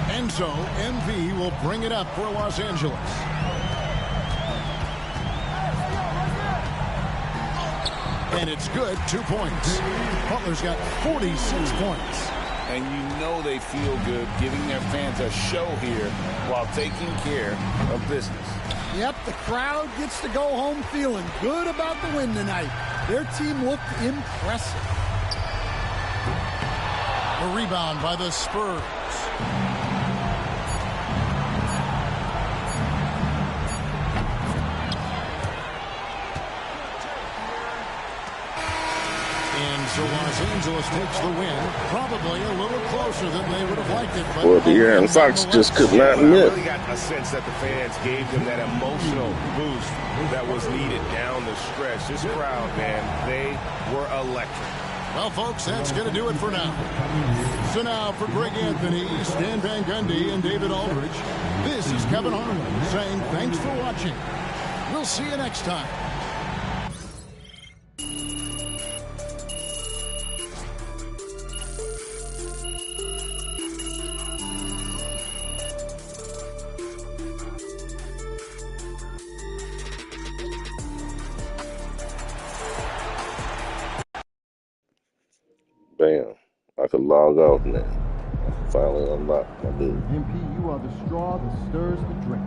And so MV will bring it up for Los Angeles. And it's good, 2 points. Butler's got 46 points. And you know they feel good giving their fans a show here while taking care of business. Yep, the crowd gets to go home feeling good about the win tonight. Their team looked impressive. A rebound by the Spurs. And so Los Angeles takes the win, probably a little closer than they would have liked it. But Well, De'Aaron Fox just could not I miss. really got a sense that the fans gave them that emotional boost that was needed down the stretch. This crowd, man, they were electric. Well, folks, that's going to do it for now. So now for Greg Anthony, Stan Van Gundy, and David Aldridge, this is Kevin Harlan saying thanks for watching. We'll see you next time. Bam. I could log off now. Finally unlocked my dude. MP, you are the straw that stirs the drink.